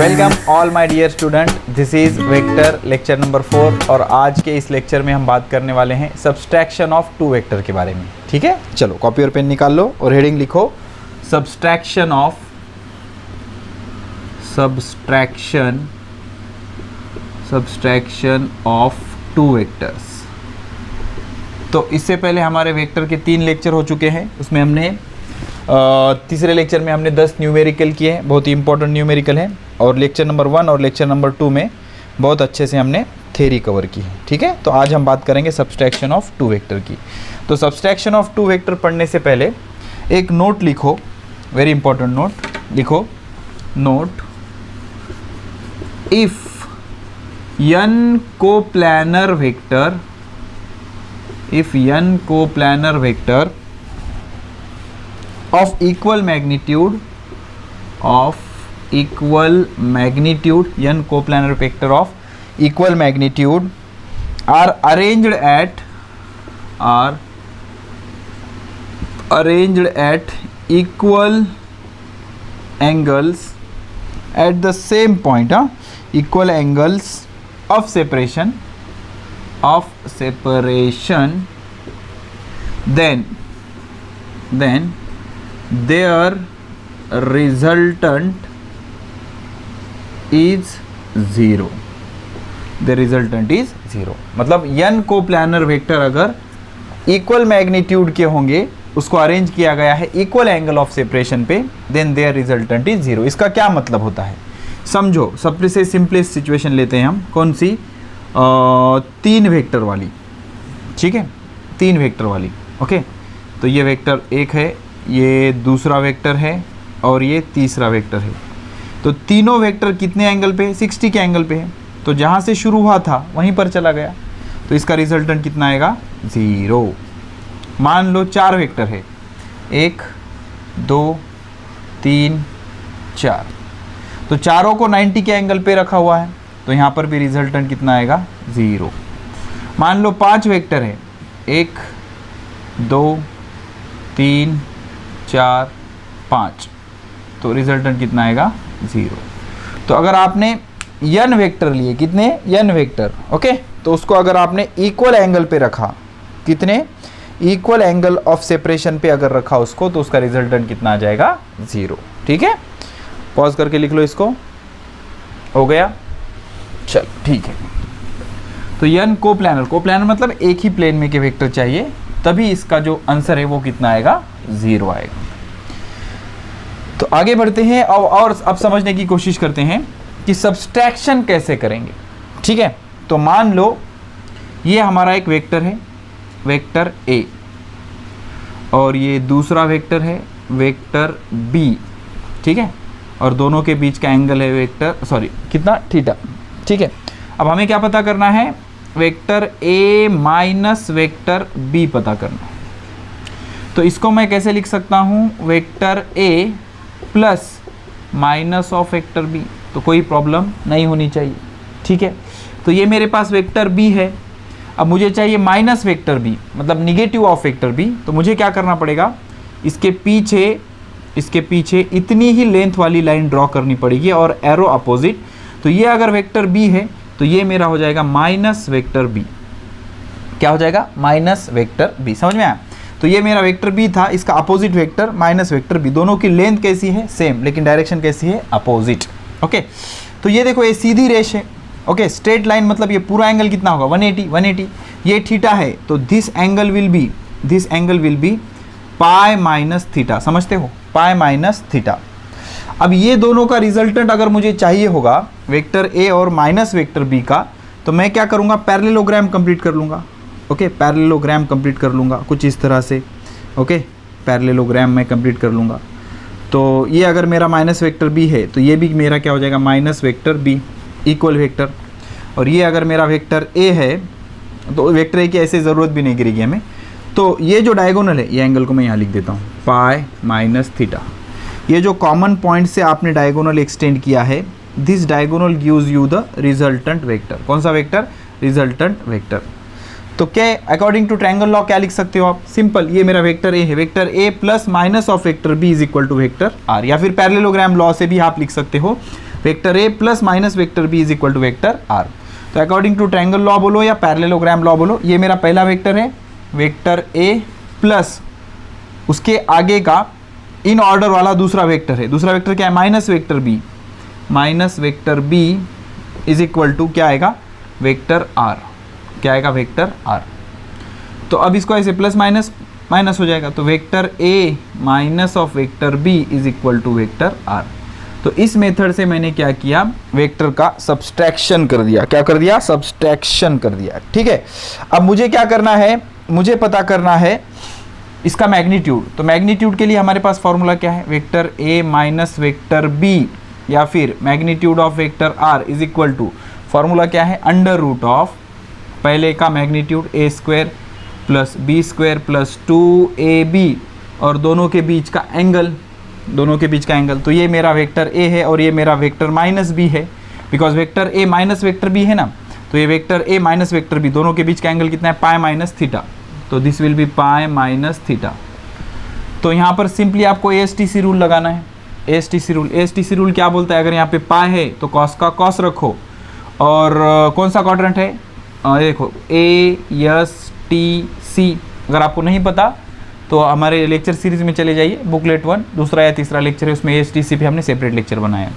Welcome all my dear student, this is vector lecture number 4 और आज के इस लेक्चर में हम बात करने वाले हैं सब्सट्रैक्शन ऑफ टू वेक्टर के बारे में। ठीक है, चलो कॉपी और पेन निकाल लो और हेडिंग लिखो सब्सट्रैक्शन ऑफ टू वेक्टर्स। तो इससे पहले हमारे वेक्टर के 3 लेक्चर हो चुके हैं। उसमें हमने तीसरे लेक्चर में हमने 10 न्यूमेरिकल किए हैं, बहुत ही इंपॉर्टेंट न्यूमेरिकल है। और लेक्चर नंबर 1 और लेक्चर नंबर 2 में बहुत अच्छे से हमने थ्योरी कवर की है। ठीक है, तो आज हम बात करेंगे सब्सट्रैक्शन ऑफ टू वेक्टर की। तो सब्सट्रैक्शन ऑफ टू वेक्टर पढ़ने से पहले एक नोट लिखो, वेरी इंपॉर्टेंट नोट लिखो। Note, if n coplanar vector of equal magnitude n coplanar vector of equal magnitude are arranged at equal angles at the same point, equal angles of separation, then their resultant is 0। मतलब n coplanar vector अगर equal magnitude के होंगे, उसको arrange किया गया है equal angle of separation पे, then there resultant is 0। इसका क्या मतलब होता है समझो। सबसे सिंपलेस्ट सिचुएशन लेते हैं हम, कौन सी? 3 वेक्टर वाली। ठीक है, 3 वेक्टर वाली। ओके, तो ये वेक्टर 1 है, ये दूसरा वेक्टर है और ये तीसरा वेक्टर है। तो तीनों वेक्टर कितने एंगल पे है? 60 के एंगल पे है। तो जहाँ से शुरू हुआ था वहीं पर चला गया, तो इसका रिजल्टेंट कितना आएगा? 0। मान लो 4 वेक्टर है, 1 2 3 4, तो चारों को 90 के एंगल पे रखा हुआ है, तो यहाँ पर भी रिजल्टेंट कितना आएगा? 0। मान लो 5 वेक्टर है, 1 2 3 4 5, तो रिजल्टेंट कितना आएगा? 0। तो अगर आपने n वेक्टर लिए, कितने n वेक्टर, ओके, तो उसको अगर आपने इक्वल एंगल पे रखा, कितने इक्वल एंगल ऑफ सेपरेशन पे अगर रखा उसको, तो उसका रिजल्टेंट कितना आ जाएगा? 0। ठीक है, पॉज करके लिख लो इसको। हो गया, चल ठीक है। तो n कोप्लानर मतलब एक ही प्लेन में के वेक्टर चाहिए, तभी इसका जो आंसर है वो कितना आएगा? 0 आएगा। तो आगे बढ़ते हैं और अब समझने की कोशिश करते हैं कि सब्सट्रैक्शन कैसे करेंगे। ठीक है, तो मान लो ये हमारा एक वेक्टर है, वेक्टर A, और ये दूसरा वेक्टर है, वेक्टर B। ठीक है, और दोनों के बीच का एंगल है कितना? थीटा। ठीक है, अब हमें क्या पता करना है? Vector A minus vector B पता करना है। तो इसको मैं कैसे लिख सकता हूँ? Vector A plus minus of vector B, तो कोई प्रॉब्लम नहीं होनी चाहिए। ठीक है, तो ये मेरे पास वेक्टर B है। अब मुझे चाहिए माइनस वेक्टर B, मतलब निगेटिव ऑफ वेक्टर B। तो मुझे क्या करना पड़ेगा? इसके पीछे इतनी ही लेंथ वाली लाइन ड्रॉ करनी पड़ेगी और एरो अपोजिट। तो ये अगर वेक्टर B है तो ये मेरा हो जाएगा माइनस वेक्टर B। क्या हो जाएगा? Minus vector B। समझ में आया? तो ये मेरा वेक्टर B था, इसका opposite vector minus vector B। दोनों की लेंथ कैसी है? सेम, लेकिन डायरेक्शन कैसी है? अपोजिट। ओके, तो ये देखो, ये सीधी रेश है। ओके, स्ट्रेट लाइन मतलब ये पूरा एंगल कितना होगा? 180। ये थीटा है, तो this angle will be pi minus theta. समझते हो? पाई माइनस थीटा। अब ये दोनों का रिजल्टेंट अगर मुझे चाहिए होगा, वेक्टर A और माइनस वेक्टर B का, तो मैं क्या करूँगा? पैरेललोग्राम कंप्लीट कर लूँगा। ओके, पैरेललोग्राम कंप्लीट कर लूँगा कुछ इस तरह से। ओके, पैरेललोग्राम मैं कंप्लीट कर लूँगा। तो ये अगर मेरा माइनस वेक्टर B है, तो ये भी मेरा क्या हो जाएगा? Minus vector B, equal vector. और ये अगर मेरा वेक्टर A है, तो वेक्टर A की ऐसे ज़रूरत भी नहीं गिरेगी हमें। तो ये जो डायगोनल है, ये एंगल को मैं यहाँ लिख देता हूँ, पाई माइनस थीटा। ये जो कॉमन पॉइंट से आपने डायगोनल एक्सटेंड किया है, this diagonal gives you the resultant vector. कौन सा वेक्टर? Resultant vector. तो क्या अकॉर्डिंग टू ट्रायंगल लॉ क्या लिख सकते हो आप? सिंपल, ये मेरा वेक्टर ए है, vector A plus minus of vector B is equal to vector R, या फिर पैरेललोग्राम लॉ से भी आप लिख सकते हो vector A plus minus vector B is equal to vector R. तो अकॉर्डिंग टू ट्रायंगल लॉ बोलो या पैरेललोग्राम लॉ बोलो, ये मेरा पहला वेक्टर है वेक्टर ए प्लस उसके आगे का इन ऑर्डर वाला दूसरा वेक्टर है। दूसरा वेक्टर क्या है? Minus vector B. Minus vector B is equal to क्या आएगा? Vector R. क्या आएगा? Vector R. तो अब इसको ऐसे प्लस माइनस माइनस हो जाएगा, तो vector A minus of vector B is equal to vector R. तो इस मेथड से मैंने क्या किया? वेक्टर का सब्सट्रैक्शन कर दिया। क्या कर दिया? सब्सट्रैक्शन कर दिया। ठीक है, अब मुझे क्या करना है? मुझे पता करना है इसका मैग्नीट्यूड। तो मैग्नीट्यूड के लिए हमारे पास फॉर्मूला क्या है? Vector A minus vector B या फिर magnitude of vector R is equal to, formula क्या है? अंडर रूट ऑफ पहले का magnitude A square plus B square plus 2ab और दोनों के बीच का एंगल, दोनों के बीच का एंगल। तो ये मेरा वेक्टर ए है और ये मेरा वेक्टर माइनस बी है, because vector A minus vector B है ना। तो ये vector A minus vector B दोनों के बीच का एंगल कितना है? Pi minus theta. तो this will be pi minus theta. तो यहाँ पर सिंपली आपको ASTC रूल लगाना है। ASTC रूल, ASTC रूल क्या बोलता है? अगर यहाँ पे पाई है तो कॉस का कॉस रखो, और कौन सा क्वाड्रेंट है? देखो ASTC। अगर आपको नहीं पता तो हमारे लेक्चर सीरीज में चले जाइए, बुकलेट 1 दूसरा या तीसरा लेक्चर है, उसमें ASTC पे हमने सेपरेट लेक्चर बनाया।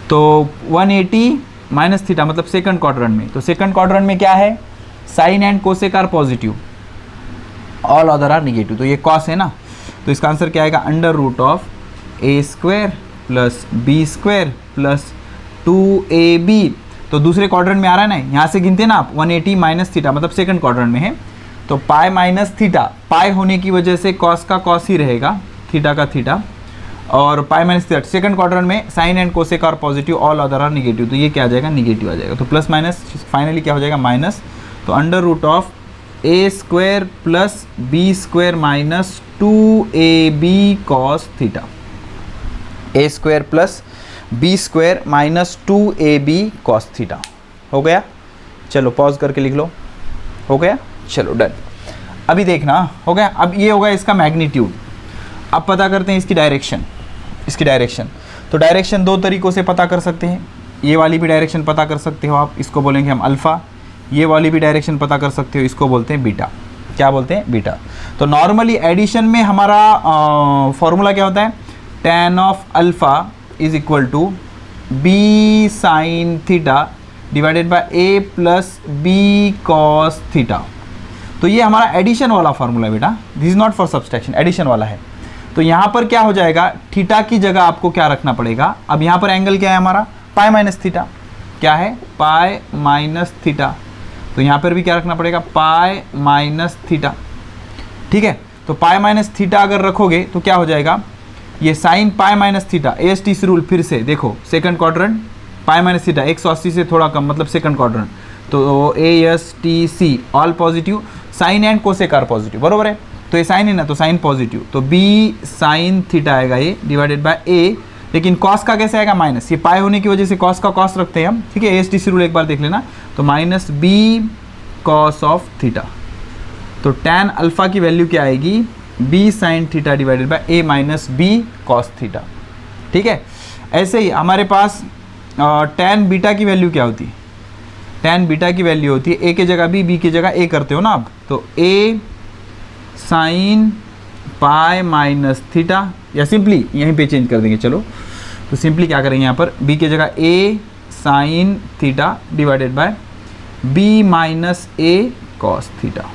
तो 180 माइनस थीटा मतलब सेकंड क्वाड्रेंट में। तो सेकंड क्वाड्रेंट में क्या है? Sine and cosec are positive, all other are negative. तो ये कॉस है ना, तो इसका आंसर क्या आएगा? Under root of A square plus B square plus 2ab। तो दूसरे क्वाड्रेंट में आ रहा है ना, यहाँ से गिनते ना आप, 180 माइनस थीटा मतलब सेकंड क्वाड्रेंट में है। तो पाई माइनस थीटा, पाई होने की वजह से कॉस का कॉस ही रहेगा, थीटा का थीटा, और pi minus theta. Second quadrant में sine and cosec are positive, all other are negative. तो ये क्या आ जाएगा? निगेटिव आ जाएगा। तो प्लस माइनस फाइनली क्या हो जाएगा? माइनस। तो under root of A square plus B square minus 2ab cos theta. A square plus B square minus 2ab cos theta. हो गया? चलो पॉज करके लिख लो। हो गया? चलो डन। अभी देखना, हो गया? अब ये होगा इसका मैग्नीट्यूड। अब पता करते हैं इसकी डायरेक्शन। इसकी डायरेक्शन, तो डायरेक्शन दो तरीक़ों से पता कर सकते हैं। ये वाली भी डायरेक्शन पता कर सकते हो आप, इसको बोलेंगे हम अल्फ़ा। ये वाली भी डायरेक्शन पता कर सकते हो, इसको बोलते हैं बीटा। क्या बोलते हैं? बीटा। तो नॉर्मली एडिशन में हमारा फॉर्मूला क्या होता है? tan of alpha is equal to b sine theta divided by a plus b cos theta. तो ये हमारा एडिशन वाला फार्मूला है बेटा, this is not for subtraction, addition वाला है। तो यहाँ पर क्या हो जाएगा? थीटा की जगह आपको क्या रखना पड़ेगा? अब यहाँ पर एंगल क्या है हमारा? पाई माइनस थीटा। क्या है? Pi minus theta. तो यहाँ पर भी क्या रखना पड़ेगा? पाई माइनस थीटा। ठीक है, तो पाई माइनस थीटा अगर रखोगे तो क्या हो जाएगा? ये sine pi minus theta, ASTC rule फिर से देखो, second quadrant pi minus theta 180 से थोड़ा कम मतलब सेकंड क्वाड्रेंट। तो ASTC all positive, sine and cosec are positive, बरोबर है। तो ये साइन है ना, तो साइन पॉजिटिव, तो बी साइन थीटा आएगा ये डिवाइडेड बाय ए। लेकिन कॉस का कैसे आएगा? माइनस। ये पाई होने की वजह से कॉस का कॉस रखते हैं हम, ठीक है। ASTC रूल एक बार देख लेना। तो minus B cos of theta. तो टैन अल्फा की वैल्यू क्या आएगी? B sine theta divided by a minus B cos theta. ठीक है, ऐसे ही हमारे पास टैन बीटा की वैल्यू क्या होती है? टैन बीटा की वैल्यू होती है ए के जगह बी, बी की जगह ए करते हो ना आप, तो ए साइन पाई माइनस थीटा, या सिंपली यहीं पे चेंज कर देंगे। चलो, तो सिंपली क्या करेंगे यहाँ पर? बी की जगह A sine theta divided by B minus A cos theta.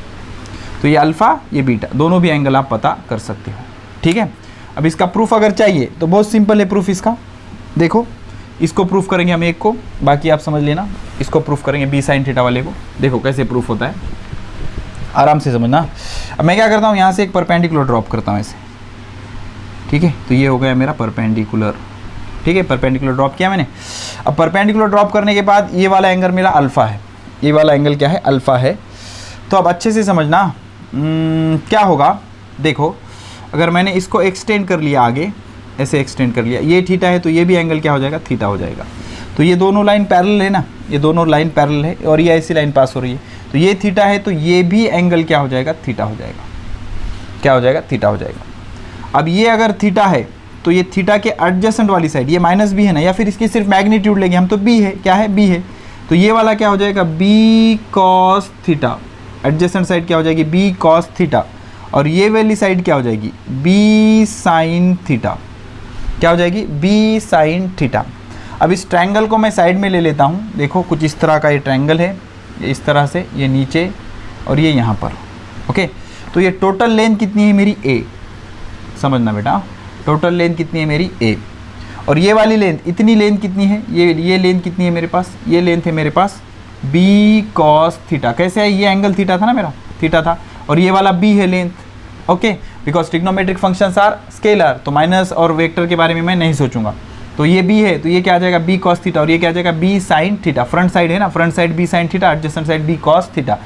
तो ये अल्फ़ा, ये बीटा, दोनों भी एंगल आप पता कर सकते हो। ठीक है, अब इसका प्रूफ अगर चाहिए तो बहुत सिंपल है प्रूफ इसका। देखो, इसको प्रूफ करेंगे हम एक को, बाकी आप समझ लेना। इसको प्रूफ करेंगे बी साइन थीटा वाले को। देखो कैसे प्रूफ होता है, आराम से समझना। अब मैं क्या करता हूँ, यहाँ से एक परपेंडिकुलर ड्रॉप करता हूँ ऐसे। ठीक है, तो ये हो गया मेरा परपेंडिकुलर। ठीक है, परपेंडिकुलर ड्रॉप किया मैंने। अब परपेंडिकुलर ड्रॉप करने के बाद ये वाला एंगल मेरा अल्फ़ा है, ये वाला एंगल क्या है? अल्फ़ा है। तो अब अच्छे से समझना क्या होगा। देखो, अगर मैंने इसको एक्सटेंड कर लिया आगे, ऐसे एक्सटेंड कर लिया, ये थीटा है तो ये भी एंगल क्या हो जाएगा? थीटा हो जाएगा। तो ये दोनों लाइन पैरेलल है ना, ये दोनों लाइन पैरेलल है और ये ऐसी लाइन पास हो रही है, तो ये थीटा है तो ये भी एंगल क्या हो जाएगा? थीटा हो जाएगा। क्या हो जाएगा? थीटा हो जाएगा। अब ये अगर थीटा है तो ये थीटा के एडजेसेंट वाली साइड, ये माइनस बी है ना, या फिर इसकी सिर्फ मैग्नीट्यूड लेंगे हम तो बी है, क्या है, बी है, तो ये वाला क्या हो जाएगा, b cos theta, adjacent side क्या हो जाएगी, बी कॉस थीटा, और ये वाली साइड क्या हो जाएगी, बी साइन थीटा, क्या हो जाएगी, बी साइन थीटा। अब इस ट्रायंगल को मैं साइड में ले लेता हूँ, देखो कुछ इस तरह का ये ट्रायंगल है, इस तरह से, ये नीचे और ये यहाँ पर, ओके। तो ये टोटल लेंथ कितनी है मेरी, ए, समझना बेटा, टोटल लेंथ कितनी है मेरी, ए, और ये वाली लेंथ, इतनी लेंथ कितनी है, ये लेंथ कितनी है मेरे पास, ये लेंथ है मेरे पास बी कॉस थीटा। कैसे है, ये एंगल थीटा था ना मेरा, थीटा था, और ये वाला बी है length, okay, because trigonometric functions are scalar, तो माइनस और वेक्टर के बारे में मैं नहीं सोचूंगा। तो ये बी है, तो ये क्या आ जाएगा, बी कॉस थीटा, और ये क्या आ जाएगा, b sine theta, front side है ना, front side b sine theta, adjacent side b cos theta,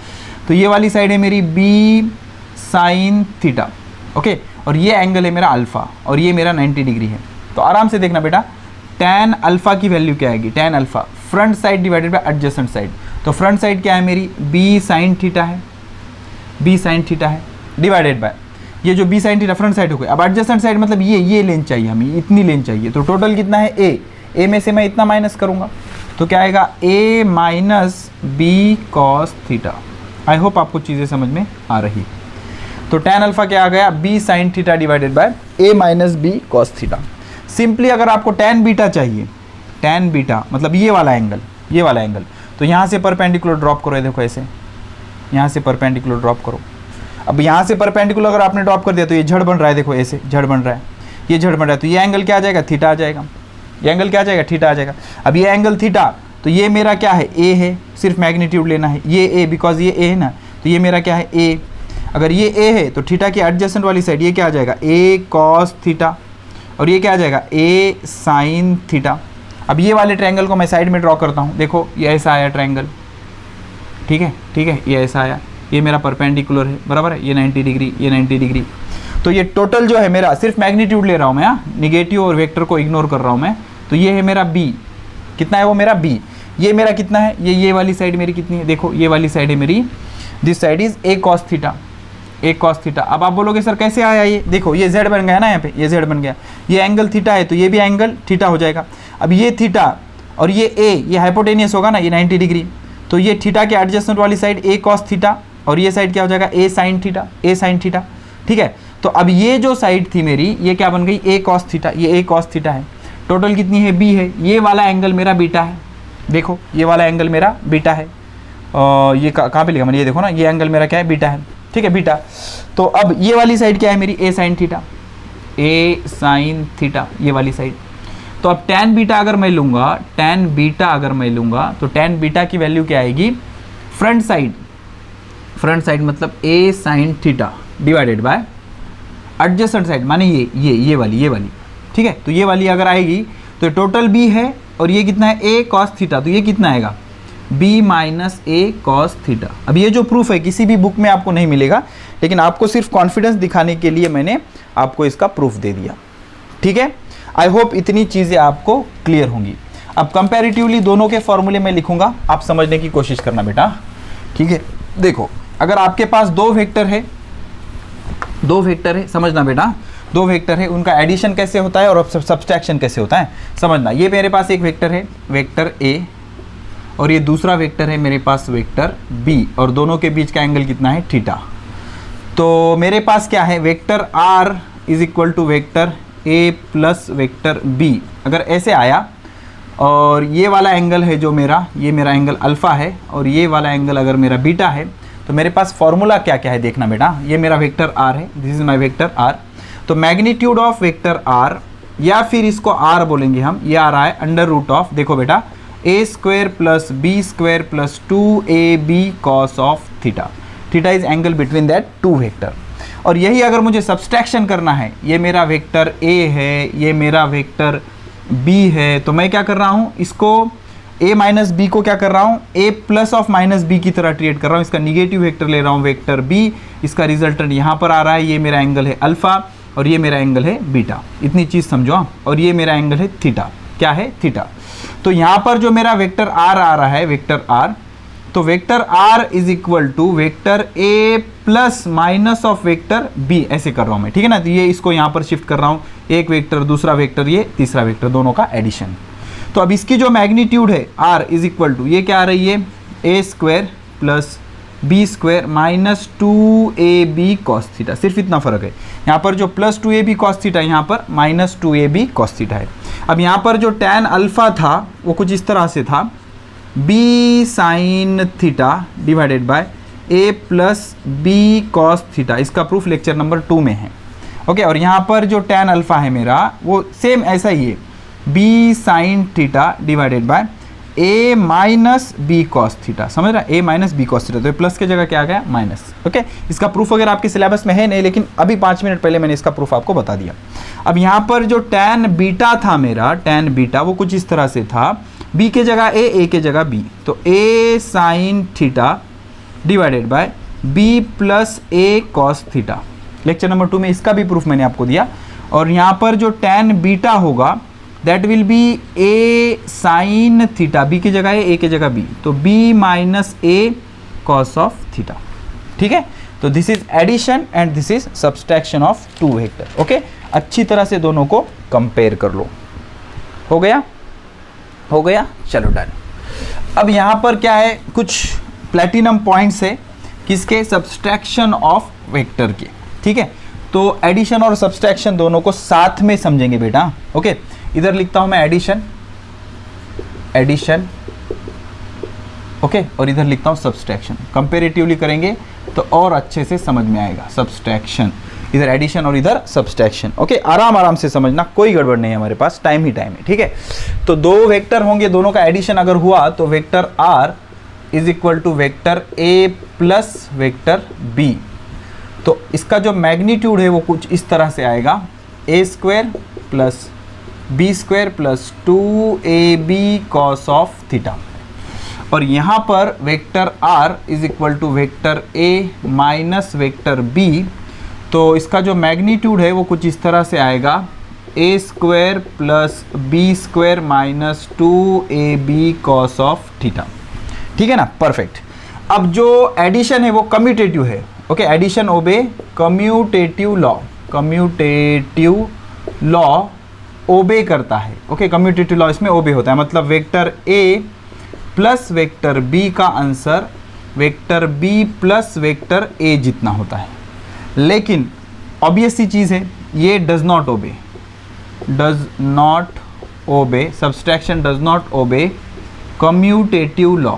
तो ये वाली साइड है मेरी बी साइन थीटा, ओके, और ये एंगल है मेरा अल्फा, और ये मेरा 90 डिग्री है। तो आराम से देखना बेटा, tan अल्फा की वैल्यू क्या आएगी, tan alpha front side divided by adjacent side, तो फ्रंट साइड क्या है मेरी, बी साइन थीटा है, बी साइन थीटा है, डिवाइडेड बाय ये जो b sine theta front side हो गई। अब एडजेसेंट साइड मतलब ये लेंथ चाहिए हमें, इतनी लेंथ चाहिए, तो टोटल कितना है, ए में से मैं इतना माइनस करूँगा, तो क्या आएगा, A minus B cos theta. I hope आपको चीज़ें समझ में आ रही। तो tan अल्फा क्या आ गया, b sine theta divided by a minus B cos theta. Simply अगर आपको tan बीटा चाहिए, tan बीटा मतलब ये वाला एंगल, ये वाला एंगल, तो यहाँ से परपेंडिकुलर ड्रॉप करो, देखो ऐसे, यहाँ से परपेंडिकुलर ड्रॉप करो। अब यहाँ से परपेंडिकुलर अगर आपने ड्रॉप कर दिया तो ये झड़ बन रहा है, देखो ऐसे झड़ बन रहा है, ये झड़ बन रहा है, तो ये एंगल क्या आ जाएगा, थीटा आ जाएगा, ये एंगल क्या आ जाएगा, थीटा आ जाएगा। अब ये एंगल थीटा, तो ये मेरा क्या है, ए है, सिर्फ मैग्नीट्यूड लेना है, ये ए, बिकॉज ये ए है ना, तो ये मेरा क्या है, ए। अगर ये ए है तो थीटा की एडजेसेंट वाली साइड ये क्या आ जाएगा, ए कॉस थीटा, और ये क्या आ जाएगा, ए साइन थीटा। अब ये वाले ट्रायंगल को मैं साइड में ड्रॉ करता हूँ, देखो ये ऐसा आया ट्रायंगल, ठीक है, ठीक है, ये ऐसा आया, ये मेरा परपेंडिकुलर है, बराबर है, ये 90 डिग्री, ये 90 डिग्री। तो ये टोटल जो है मेरा, सिर्फ मैग्नीट्यूड ले रहा हूँ मैं, निगेटिव और वेक्टर को इग्नोर कर रहा हूँ मैं, तो ये है मेरा बी, कितना है वो मेरा बी, ये मेरा कितना है, ये वाली साइड मेरी कितनी है, देखो ये वाली साइड है मेरी, this side is a cos theta, A cos theta. अब आप बोलोगे सर कैसे आया ये, देखो ये z बन गया ना, यहाँ पे ये z बन गया, ये एंगल थीटा है तो ये भी एंगल थीटा हो जाएगा। अब ये थीटा और ये a, ये हाइपोटेनियस होगा ना, ये 90 डिग्री, तो ये थीटा के एडजेसेंट वाली साइड a कॉस थीटा, और ये साइड क्या हो जाएगा, a sine theta, a sine theta, ठीक है। तो अब ये जो साइड थी मेरी, ये क्या बन गई, a कॉस थीटा, ये a कॉस थीटा है, टोटल कितनी है, b है, ये वाला एंगल मेरा बीटा है, देखो ये वाला एंगल मेरा बीटा है, ये कहाँ पे लिखा मैंने, ये देखो ना, ये एंगल मेरा क्या है, बीटा है, ठीक है, बीटा। तो अब ये वाली साइड क्या है मेरी, ए साइन थीटा, ए साइन थीटा, ये वाली साइड। तो अब tan बीटा अगर मैं लूँगा, tan बीटा अगर मैं लूँगा, तो tan बीटा की वैल्यू क्या आएगी, फ्रंट साइड मतलब A sine theta divided by adjacent side, माने ये वाली, ठीक है। तो ये वाली अगर आएगी तो टोटल b है, और ये कितना है, a कॉस थीटा, तो ये कितना आएगा, b minus A cos theta. अब ये जो प्रूफ है किसी भी बुक में आपको नहीं मिलेगा, लेकिन आपको सिर्फ कॉन्फिडेंस दिखाने के लिए मैंने आपको इसका प्रूफ दे दिया, ठीक है। आई होप इतनी चीज़ें आपको क्लियर होंगी। अब कंपैरेटिवली दोनों के फॉर्मूले में लिखूंगा, आप समझने की कोशिश करना बेटा, ठीक है। देखो अगर आपके पास दो वेक्टर है, समझना बेटा, दो वेक्टर है, उनका एडिशन कैसे होता है और सब्सट्रैक्शन कैसे होता है समझना। ये मेरे पास एक वेक्टर है, वेक्टर a, और ये दूसरा वेक्टर है मेरे पास वेक्टर b, और दोनों के बीच का एंगल कितना है, थीटा। तो मेरे पास क्या है, vector r is equal to vector a plus vector b। अगर ऐसे आया और ये वाला एंगल है जो मेरा, ये मेरा एंगल अल्फ़ा है, और ये वाला एंगल अगर मेरा बीटा है, तो मेरे पास फॉर्मूला क्या क्या है देखना बेटा। ये मेरा वेक्टर r है, this is my vector r। तो मैग्नीट्यूड ऑफ वेक्टर r, या फिर इसको r बोलेंगे हम, ये आ रहा है अंडर रूट ऑफ, देखो बेटा, a square plus b square plus 2ab cos of theta. Theta is angle between that two vector. और यही अगर मुझे सब्सट्रैक्शन करना है, ये मेरा वेक्टर a है, ये मेरा वेक्टर b है, तो मैं क्या कर रहा हूँ, इसको a माइनस बी को क्या कर रहा हूँ, a plus of minus b की तरह ट्रीट कर रहा हूँ, इसका निगेटिव वेक्टर ले रहा हूँ वेक्टर b, इसका रिजल्टेंट यहाँ पर आ रहा है, ये मेरा एंगल है अल्फ़ा और ये मेरा एंगल है बीटा, इतनी चीज़ समझो। और ये मेरा एंगल है थीटा, क्या है, थीटा। तो यहाँ पर जो मेरा वेक्टर r आ रहा है, वेक्टर r, तो vector r is equal to vector a plus minus of vector b, ऐसे कर रहा हूँ मैं, ठीक है ना। तो ये इसको यहाँ पर शिफ्ट कर रहा हूँ, एक वेक्टर दूसरा वेक्टर ये तीसरा वेक्टर, दोनों का एडिशन। तो अब इसकी जो मैग्नीट्यूड है r इज इक्वल टू, ये क्या आ रही है, a square plus B square minus 2ab cos theta, सिर्फ इतना फर्क है। यहाँ पर जो प्लस 2ab कॉस थीटा है, यहाँ पर माइनस 2ab कॉस थीटा है। अब यहाँ पर जो tan अल्फा था वो कुछ इस तरह से था, b sine theta divided by a plus b cos theta. इसका प्रूफ लेक्चर नंबर 2 में है। ओके, और यहाँ पर जो tan अल्फा है मेरा वो सेम ऐसा ही है, b sine theta divided by a minus B cos theta. समझ रहा है, a minus B cos theta, तो प्लस की जगह क्या आ गया, माइनस। ओके, इसका प्रूफ अगर आपके सिलेबस में है नहीं, लेकिन अभी 5 मिनट पहले मैंने इसका प्रूफ आपको बता दिया। अब यहाँ पर जो tan बीटा था मेरा, tan बीटा वो कुछ इस तरह से था, b के जगह a के जगह b, तो a sine theta divided bye b plus a cos theta. Lecture number 2 में इसका भी प्रूफ मैंने आपको दिया। और यहाँ पर जो tan बीटा होगा that will be a sine theta, b की जगह a की जगह b, तो b minus a cos of theta. ठीक है, तो this is addition and this is subtraction of two vector. Okay, अच्छी तरह से दोनों को कंपेयर कर लो। हो गया, हो गया, चलो डन। अब यहाँ पर क्या है, कुछ प्लेटिनम पॉइंट्स है किसके, सब्सट्रैक्शन ऑफ वेक्टर के। ठीक है, तो एडिशन और सब्सट्रैक्शन दोनों को साथ में समझेंगे बेटा। ओके, इधर लिखता हूं मैं एडिशन, एडिशन, ओके, और इधर लिखता हूं सब्सट्रैक्शन। कंपेरेटिवली करेंगे तो और अच्छे से समझ में आएगा। सब्सट्रैक्शन, इधर एडिशन और इधर सब्सट्रैक्शन। ओके, आराम आराम से समझना, कोई गड़बड़ नहीं है, हमारे पास टाइम ही टाइम है। ठीक है, तो दो वेक्टर होंगे, दोनों का एडिशन अगर हुआ तो vector r is equal to vector a plus vector b। तो इसका जो मैग्नीट्यूड है वो कुछ इस तरह से आएगा, a square plus B square plus 2ab cos of theta. और यहाँ पर vector r is equal to vector a minus vector b, तो इसका जो मैग्नीट्यूड है वो कुछ इस तरह से आएगा, a square plus B square minus 2ab cos of theta. ठीक है ना, परफेक्ट। अब जो एडिशन है वो कम्यूटेटिव है। Okay, addition obey commutative law, commutative law obey करता है। ओके, कम्यूटेटिव लॉ इसमें ओबे होता है, मतलब vector a plus vector b का answer vector b plus vector a जितना होता है। लेकिन ऑब्वियस सी चीज़ है, ये does not obey, does not obey, subtraction does not obey commutative law,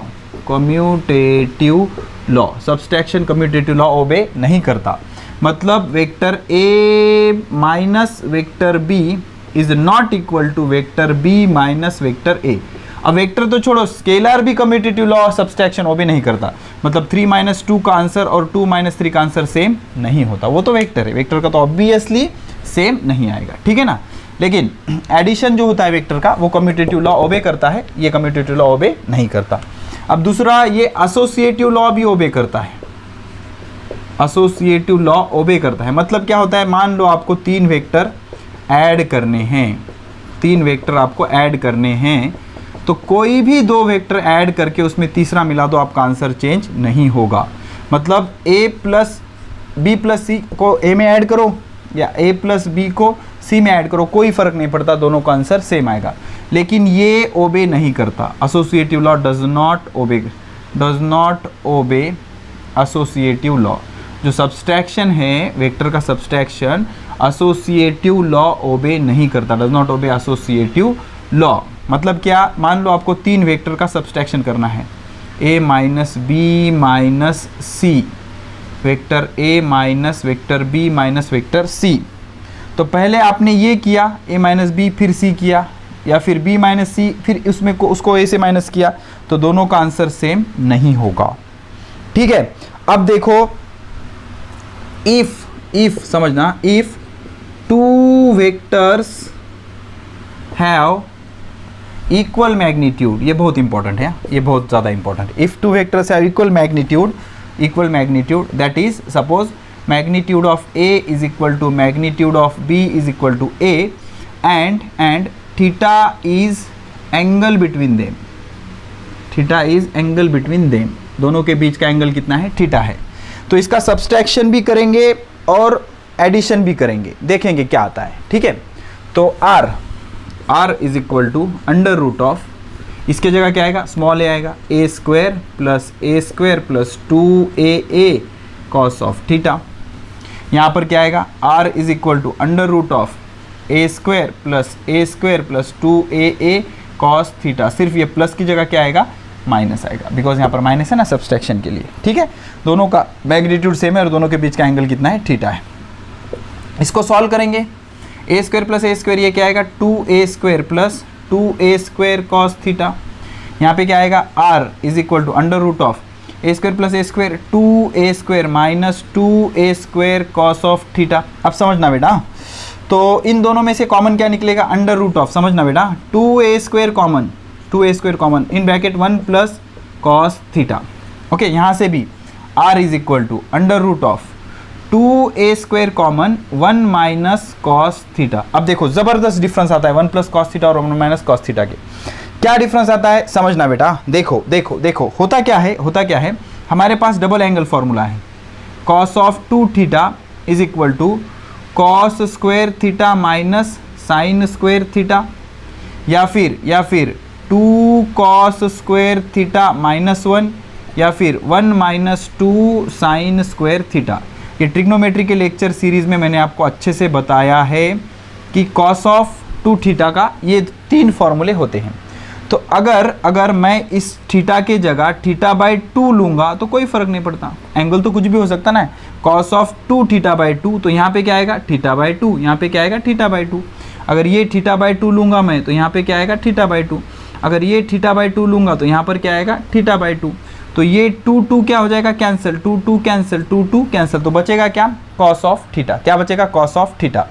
commutative law, subtraction commutative law obey नहीं करता। मतलब vector a minus vector b is not equal to vector b minus vector a। अब vector तो छोड़ो, scalar भी commutative law subtraction ओबे नहीं करता। मतलब 3 माइनस 2 का आंसर और 2 माइनस 3 का आंसर सेम नहीं होता, वो तो वेक्टर है, वेक्टर का तो ऑब्वियसली सेम नहीं आएगा। ठीक है ना, लेकिन एडिशन जो होता है वेक्टर का वो कम्यूटेटिव लॉ ओबे करता है, ये कम्यूटेटिव लॉ ओबे नहीं करता। अब दूसरा, ये एसोसिएटिव लॉ भी ओबे करता है, एसोसिएटिव लॉ ओबे करता है। मतलब क्या होता है, मान लो आपको 3 वेक्टर ऐड करने हैं, 3 वेक्टर आपको ऐड करने हैं, तो कोई भी 2 वेक्टर ऐड करके उसमें तीसरा मिला दो, आपका आंसर चेंज नहीं होगा। मतलब a प्लस बी प्लस सी को a में ऐड करो या a प्लस बी को c में ऐड करो, कोई फ़र्क नहीं पड़ता, दोनों का आंसर सेम आएगा। लेकिन ये ओबे नहीं करता, associative law does not obey, does not ओबे एसोसिएटिव लॉ। जो सब्सट्रैक्शन है वेक्टर का सब्सट्रैक्शन, एसोसिएटिव लॉ ओबे नहीं करता, डज नॉट ओबे एसोसिएटिव लॉ। मतलब क्या, मान लो आपको 3 वेक्टर का सब्सट्रैक्शन करना है, a minus b minus c, vector a minus vector b minus vector c। तो पहले आपने ये किया a माइनस बी, फिर c किया, या फिर b माइनस सी, फिर उसमें को उसको a से माइनस किया, तो दोनों का आंसर सेम नहीं होगा। ठीक है, अब देखो, इफ समझना, if 2 vectors have equal magnitude, ये बहुत इंपॉर्टेंट है, ये बहुत ज़्यादा इंपॉर्टेंट है। If 2 vectors have equal magnitude, that is suppose magnitude of a is equal to magnitude of b is equal to a, and theta is angle between them, theta is angle between them, दोनों के बीच का angle कितना है, theta है। तो इसका subtraction भी करेंगे और एडिशन भी करेंगे, देखेंगे क्या आता है। ठीक है, तो r is equal to under root of, इसके जगह क्या आएगा, स्मॉल ए आएगा, A square plus 2a cos of theta. यहाँ पर क्या आएगा, r is equal to under root of A square plus 2a cos theta. सिर्फ ये प्लस की जगह क्या आएगा, माइनस आएगा, बिकॉज यहाँ पर माइनस है ना सब्सट्रैक्शन के लिए। ठीक है, दोनों का मैग्नीट्यूड सेम है और दोनों के बीच का एंगल कितना है, थीटा है। इसको सॉल्व करेंगे, ए स्क्वायर ये क्या आएगा, 2a स्क्वायर कॉस थीटा। यहाँ पे क्या आएगा, r is equal to under root of A square 2a square minus 2a square cos of theta. अब समझना बेटा, तो इन दोनों में से कॉमन क्या निकलेगा, अंडर रूट ऑफ, समझना बेटा, 2a square common in bracket 1 plus cos theta. Okay, यहाँ से भी r is equal to under root of 2a square common 1 minus cos theta. अब देखो जबरदस्त डिफरेंस आता है 1 प्लस कॉस थीटा और 1 माइनस कॉस थीटा के। क्या डिफरेंस आता है समझना बेटा, देखो होता क्या है, हमारे पास डबल एंगल फॉर्मूला है, cos of 2 theta is equal to cos square theta minus sine square theta, या फिर 2 कॉस स्क्वायर थीटा माइनस 1, या फिर 1 माइनस 2 साइन स्क्वायर थीटा। ये ट्रिग्नोमेट्री के लेक्चर सीरीज में मैंने आपको अच्छे से बताया है कि कॉस ऑफ 2 थीटा का ये 3 फॉर्मूले होते हैं। तो अगर मैं इस थीटा के जगह थीटा बाई 2 लूँगा तो कोई फ़र्क नहीं पड़ता, एंगल तो कुछ भी हो सकता ना। कॉस ऑफ 2 थीटा बाई 2, तो यहाँ पे क्या आएगा, थीटा बाई 2, यहाँ पे क्या आएगा, थीटा बाई 2। अगर ये थीटा बाई 2 लूँगा मैं तो यहाँ पे क्या आएगा, थीटा बाई 2। अगर ये थीटा बाई 2 लूँगा तो यहाँ पर क्या आएगा, थीटा बाई 2। तो ये 2 क्या हो जाएगा, कैंसिल, 2 कैंसिल, 2 कैंसिल, तो बचेगा क्या, कॉस ऑफ थीटा। क्या बचेगा, कॉस ऑफ थीटा।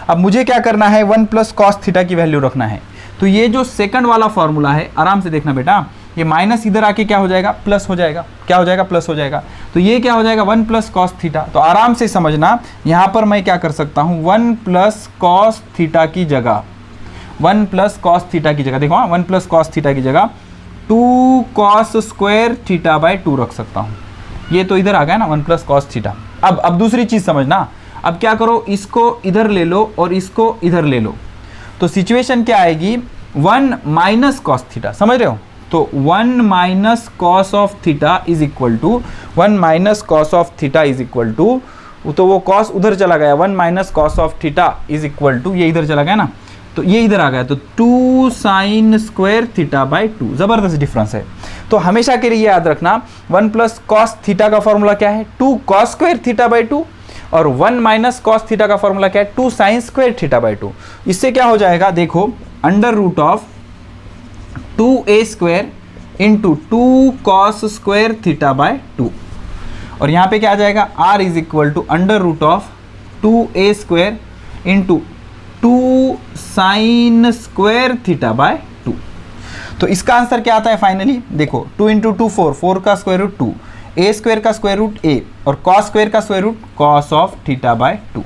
अब मुझे क्या करना है, 1 प्लस कॉस थीटा की वैल्यू रखना है। तो ये जो सेकंड वाला फॉर्मूला है, आराम से देखना बेटा, ये माइनस इधर आके क्या हो जाएगा, प्लस हो जाएगा। क्या हो जाएगा, प्लस हो जाएगा। तो ये क्या हो जाएगा, 1 प्लस कॉस थीटा। तो आराम से समझना, यहाँ पर मैं क्या कर सकता हूँ, 1 प्लस कॉस थीटा की जगह, 1 प्लस कॉस थीटा की जगह, देखो 1 प्लस कॉस थीटा की जगह 2 कॉस स्क्वायर थीटा बाई 2 रख सकता हूँ। ये तो इधर आ गया ना 1 प्लस कॉस थीटा। अब दूसरी चीज़ समझना, अब क्या करो, इसको इधर ले लो और इसको इधर ले लो, तो सिचुएशन क्या आएगी, 1 माइनस कॉस थीटा, समझ रहे हो। तो 1 minus cos of theta is equal to 1 minus cos of theta is equal to, तो वो कॉस उधर चला गया, 1 minus cos of theta is equal to, ये इधर चला गया ना, तो ये इधर आ गया, तो 2 साइन स्क्वायर थीटा बाई 2। जबरदस्त डिफरेंस है। तो हमेशा के लिए याद रखना, 1 प्लस कॉस थीटा का फॉर्मूला क्या है, 2 कॉस स्क्वायर थीटा बाई 2, और 1 माइनस कॉस थीटा का फॉर्मूला क्या है, 2 साइन स्क्वायर थीटा बाई 2। इससे क्या हो जाएगा, देखो, under root of 2a square into 2 cos square theta by 2, और यहाँ पे क्या आ जाएगा, r is equal to under root of 2a square into 2 sine square theta by 2। तो इसका आंसर क्या आता है फाइनली, देखो 2 इंटू 2 4 का स्क्वायर रूट 2, a स्क्वायर का स्क्वायर रूट a, और कॉस स्क्वायर का square root cos of theta by 2,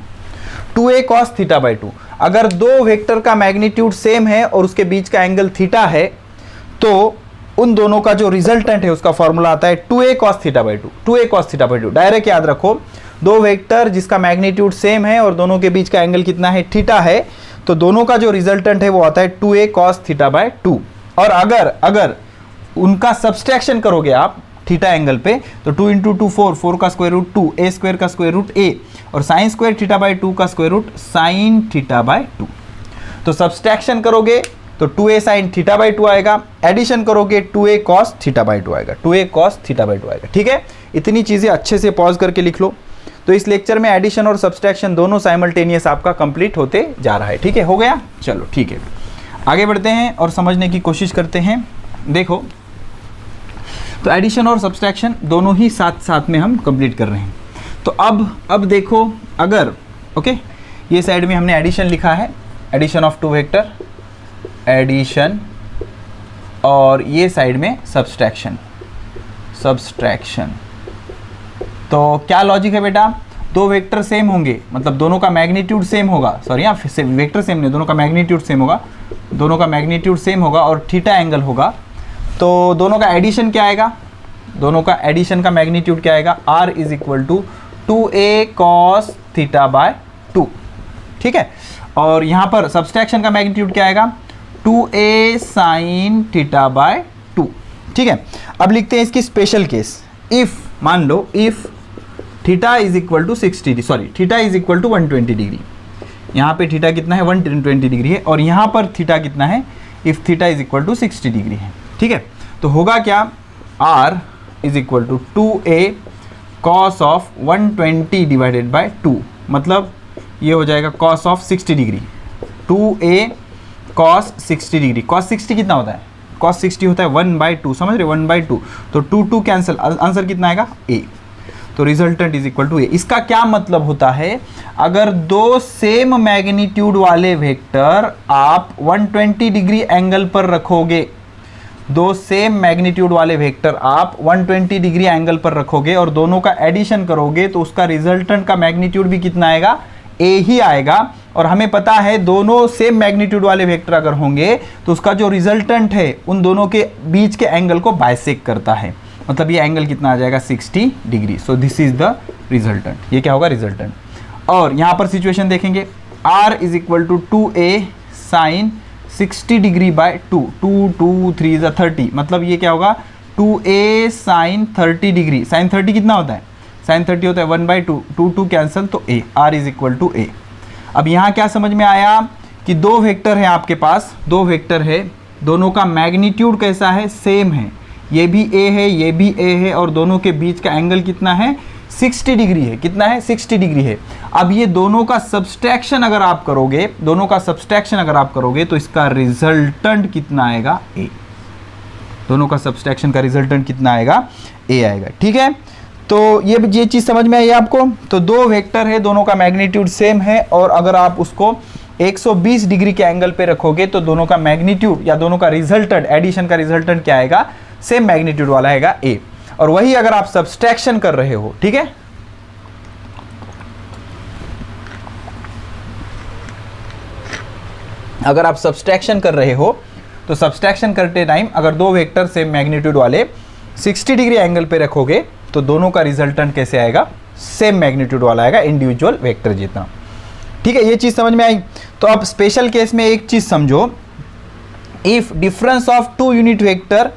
2a cos theta by 2। अगर दो वेक्टर का मैग्नीट्यूड सेम है और उसके बीच का एंगल थीटा है, तो उन दोनों का जो रिजल्टेंट है उसका फॉर्मूला आता है 2a cos theta by 2, 2a cos theta by 2। Direct याद रखो, दो वेक्टर जिसका मैग्नीट्यूड सेम है और दोनों के बीच का एंगल कितना है, थीटा है, तो दोनों का जो रिजल्टेंट है वो आता है 2a cos थीटा बाई 2। और अगर उनका सब्सट्रैक्शन करोगे आप थीटा एंगल पे, तो 2 इंटू 2 4 का स्क्वायर रूट 2, a स्क्वायर का स्क्वायर रूट a, और साइन स्क्वायर थीटा बाई 2 का square root sine theta by 2। तो सब्सट्रैक्शन करोगे तो 2a साइन थीटा बाई 2 आएगा, एडिशन करोगे 2a cos थीटा बाई 2 आएगा, 2a cos थीटा बाई 2 आएगा। ठीक है, इतनी चीज़ें अच्छे से पॉज करके लिख लो। तो इस लेक्चर में एडिशन और सब्सट्रैक्शन दोनों साइमल्टेनियस आपका कंप्लीट होते जा रहा है। ठीक है, हो गया, चलो ठीक है, आगे बढ़ते हैं और समझने की कोशिश करते हैं। देखो, तो एडिशन और सब्सट्रैक्शन दोनों ही साथ साथ में हम कंप्लीट कर रहे हैं। तो अब देखो, अगर ओके, ये साइड में हमने एडिशन लिखा है, एडिशन ऑफ 2 वेक्टर, एडिशन, और ये साइड में सब्सट्रैक्शन। तो क्या लॉजिक है बेटा, दो वेक्टर सेम होंगे, मतलब दोनों का मैग्नीट्यूड सेम होगा, सॉरी यहाँ वेक्टर सेम नहीं, दोनों का मैग्नीट्यूड सेम होगा, दोनों का मैग्नीट्यूड सेम होगा और थीटा एंगल होगा, तो दोनों का एडिशन क्या आएगा, दोनों का एडिशन का मैग्नीट्यूड क्या आएगा, r is equal to 2a cos theta by 2। ठीक है, और यहाँ पर सब्सट्रैक्शन का मैग्नीट्यूड क्या आएगा 2a sin थीटा बाय 2। ठीक है, अब लिखते हैं इसकी स्पेशल केस। इफ मान लो if theta is equal to 60, sorry theta is equal to 120 degree, यहाँ पे थीटा कितना है 120 डिग्री है, और यहाँ पर थीटा कितना है if theta is equal to 60 degree है। ठीक है, तो होगा क्या r is equal to 2a cos of 120 divided by 2, मतलब ये हो जाएगा cos of 60 degree, 2a cos 60 degree. cos 60 कितना होता है, cos 60 होता है 1/2, समझ रहे 1/2, तो 2 कैंसिल, आंसर कितना आएगा a, तो resultant is equal to a। इसका क्या मतलब होता है, अगर दो सेम मैग्नीट्यूड वाले वेक्टर आप 120 डिग्री एंगल पर रखोगे, दो सेम मैग्नीट्यूड वाले वेक्टर आप 120 डिग्री एंगल पर रखोगे और दोनों का एडिशन करोगे, तो उसका रिजल्टेंट का मैग्नीट्यूड भी कितना आएगा, a ही आएगा। और हमें पता है दोनों सेम मैग्नीट्यूड वाले वेक्टर अगर होंगे तो उसका जो रिजल्टेंट है उन दोनों के बीच के एंगल को बाइसेक्ट करता है, मतलब ये एंगल कितना आ जाएगा 60 degree. So this is the resultant, ये क्या होगा रिजल्टेंट। और यहाँ पर सिचुएशन देखेंगे, r is equal to 2a sine 60 degree by 2, 2 2 3 is 30, मतलब ये क्या होगा 2a साइन 30 डिग्री। साइन 30 कितना होता है, साइन 30 होता है 1/2, 2 2 कैंसिल, तो a, r is equal to a। अब यहाँ क्या समझ में आया कि दो वेक्टर है आपके पास, दो वेक्टर है, दोनों का मैग्नीट्यूड कैसा है, सेम है, ये भी a है ये भी a है, और दोनों के बीच का एंगल कितना है 60 डिग्री है, कितना है 60 डिग्री है। अब ये दोनों का सब्सट्रैक्शन अगर आप करोगे, दोनों का सब्सट्रैक्शन अगर आप करोगे तो इसका रिजल्टेंट कितना आएगा a, दोनों का सब्सट्रैक्शन का रिजल्टेंट कितना आएगा a आएगा। ठीक है, तो ये चीज़ समझ में आई आपको। तो दो वेक्टर है, दोनों का मैग्नीट्यूड सेम है, और अगर आप उसको 120 डिग्री के एंगल पे रखोगे तो दोनों का मैग्नीट्यूड या दोनों का रिजल्टेंट, एडिशन का रिजल्टेंट क्या आएगा, सेम मैग्नीट्यूड वाला आएगा a। और वही अगर आप सब्सट्रैक्शन कर रहे हो, ठीक है, अगर आप सब्सट्रैक्शन कर रहे हो तो सब्सट्रैक्शन करते टाइम अगर दो वेक्टर सेम मैग्नीट्यूड वाले 60 डिग्री एंगल पे रखोगे तो दोनों का रिजल्टेंट कैसे आएगा, सेम मैग्नीट्यूड वाला आएगा, इंडिविजुअल वेक्टर जितना। ठीक है, ये चीज समझ में आई। तो अब स्पेशल केस में एक चीज समझो, if difference of two unit vector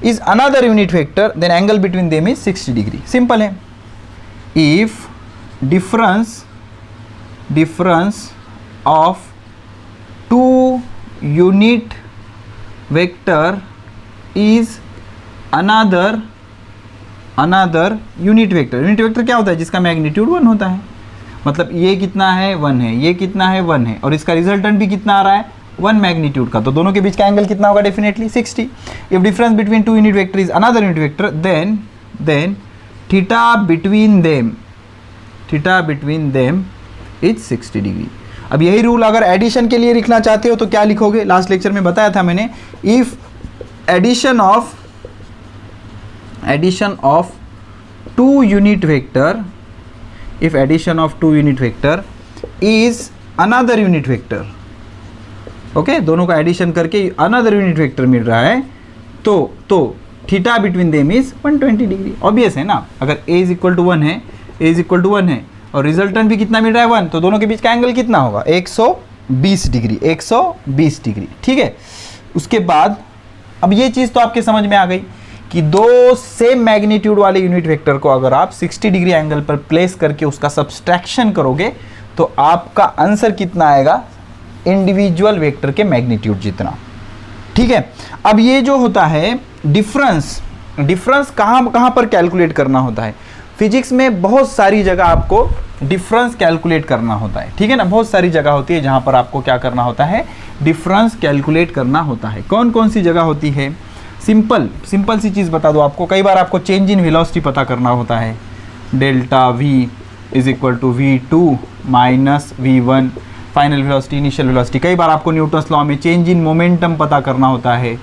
is another unit vector, then angle between them is 60 degree। Simple है, if difference of two unit vector is another unit vector। Unit vector क्या होता है, जिसका magnitude 1 होता है, मतलब ये कितना है 1 है, ये कितना है 1 है, और इसका रिजल्टेंट भी कितना आ रहा है 1 मैग्नीट्यूड का, तो दोनों के बीच का एंगल कितना होगा, definitely 60। If difference between two unit vector is another unit vector, then theta between them is 60 degree. अब यही रूल अगर एडिशन के लिए लिखना चाहते हो तो क्या लिखोगे, लास्ट लेक्चर में बताया था मैंने, if addition of two unit vector is another unit vector, okay, दोनों का एडिशन करके अनदर यूनिट वेक्टर मिल रहा है, तो theta between them is 120 degree. Obvious है ना, अगर a इज इक्वल टू 1 है, a इज इक्वल टू 1 है और रिजल्टेंट भी कितना मिल रहा है 1, तो दोनों के बीच का एंगल कितना होगा 120 डिग्री, 120 डिग्री। ठीक है, उसके बाद अब ये चीज़ तो आपके समझ में आ गई कि दो सेम मैग्नीट्यूड वाले यूनिट वेक्टर को अगर आप 60 डिग्री एंगल पर प्लेस करके उसका सब्सट्रैक्शन करोगे तो आपका आंसर कितना आएगा, इंडिविजुअल वेक्टर के मैग्नीट्यूड जितना। ठीक है, अब ये जो होता है डिफरेंस कहाँ पर कैलकुलेट करना होता है, फिजिक्स में बहुत सारी जगह आपको डिफरेंस कैलकुलेट करना होता है। ठीक है ना, बहुत सारी जगह होती है जहाँ पर आपको क्या करना होता है, डिफरेंस कैलकुलेट करना होता है। कौन कौन सी जगह होती है, सिंपल सी चीज़ बता दो आपको, कई बार आपको चेंज इन वेलोसिटी पता करना होता है, delta v is equal to v2 minus v1 final velocity, initial velocity. कई बार आपको न्यूटन्स लॉ में चेंज इन मोमेंटम पता करना होता है,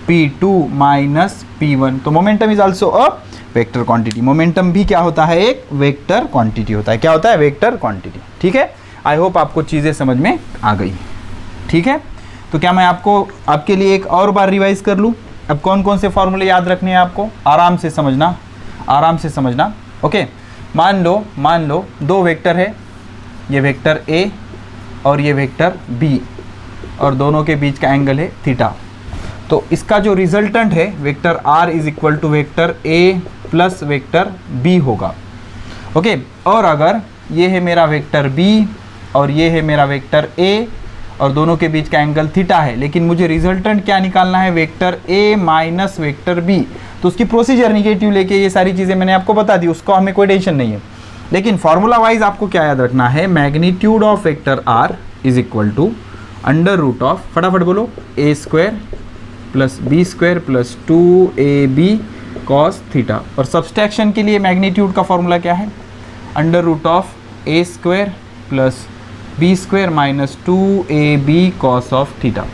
p2 माइनस p1। तो momentum is also a vector quantity, momentum भी क्या होता है, एक वेक्टर क्वांटिटी होता है। क्या होता है, वेक्टर क्वांटिटी। ठीक है, आई होप आपको चीज़ें समझ में आ गई। ठीक है, तो क्या मैं आपके लिए एक और बार रिवाइज कर लूँ। अब कौन कौन से फॉर्मूले याद रखने हैं आपको, आराम से समझना। ओके, मान लो दो वेक्टर है, ये वेक्टर a और ये वेक्टर b, और दोनों के बीच का एंगल है थीटा। तो इसका जो रिजल्टेंट है vector r is equal to vector a plus vector b होगा। ओके, और अगर ये है मेरा वेक्टर b और ये है मेरा वेक्टर a और दोनों के बीच का एंगल थीटा है, लेकिन मुझे रिजल्टेंट क्या निकालना है, vector a minus vector b। तो उसकी प्रोसीजर निगेटिव लेके ये सारी चीज़ें मैंने आपको बता दी, उसको हमें कोई टेंशन नहीं है। लेकिन फॉर्मूला वाइज आपको क्या याद रखना है, magnitude of vector r is equal to under root of, फटाफट बोलो, a square plus b square plus 2ab cos theta. और सब्सट्रैक्शन के लिए मैग्नीट्यूड का फॉर्मूला क्या है, under root of a square plus b square minus 2ab cos of theta.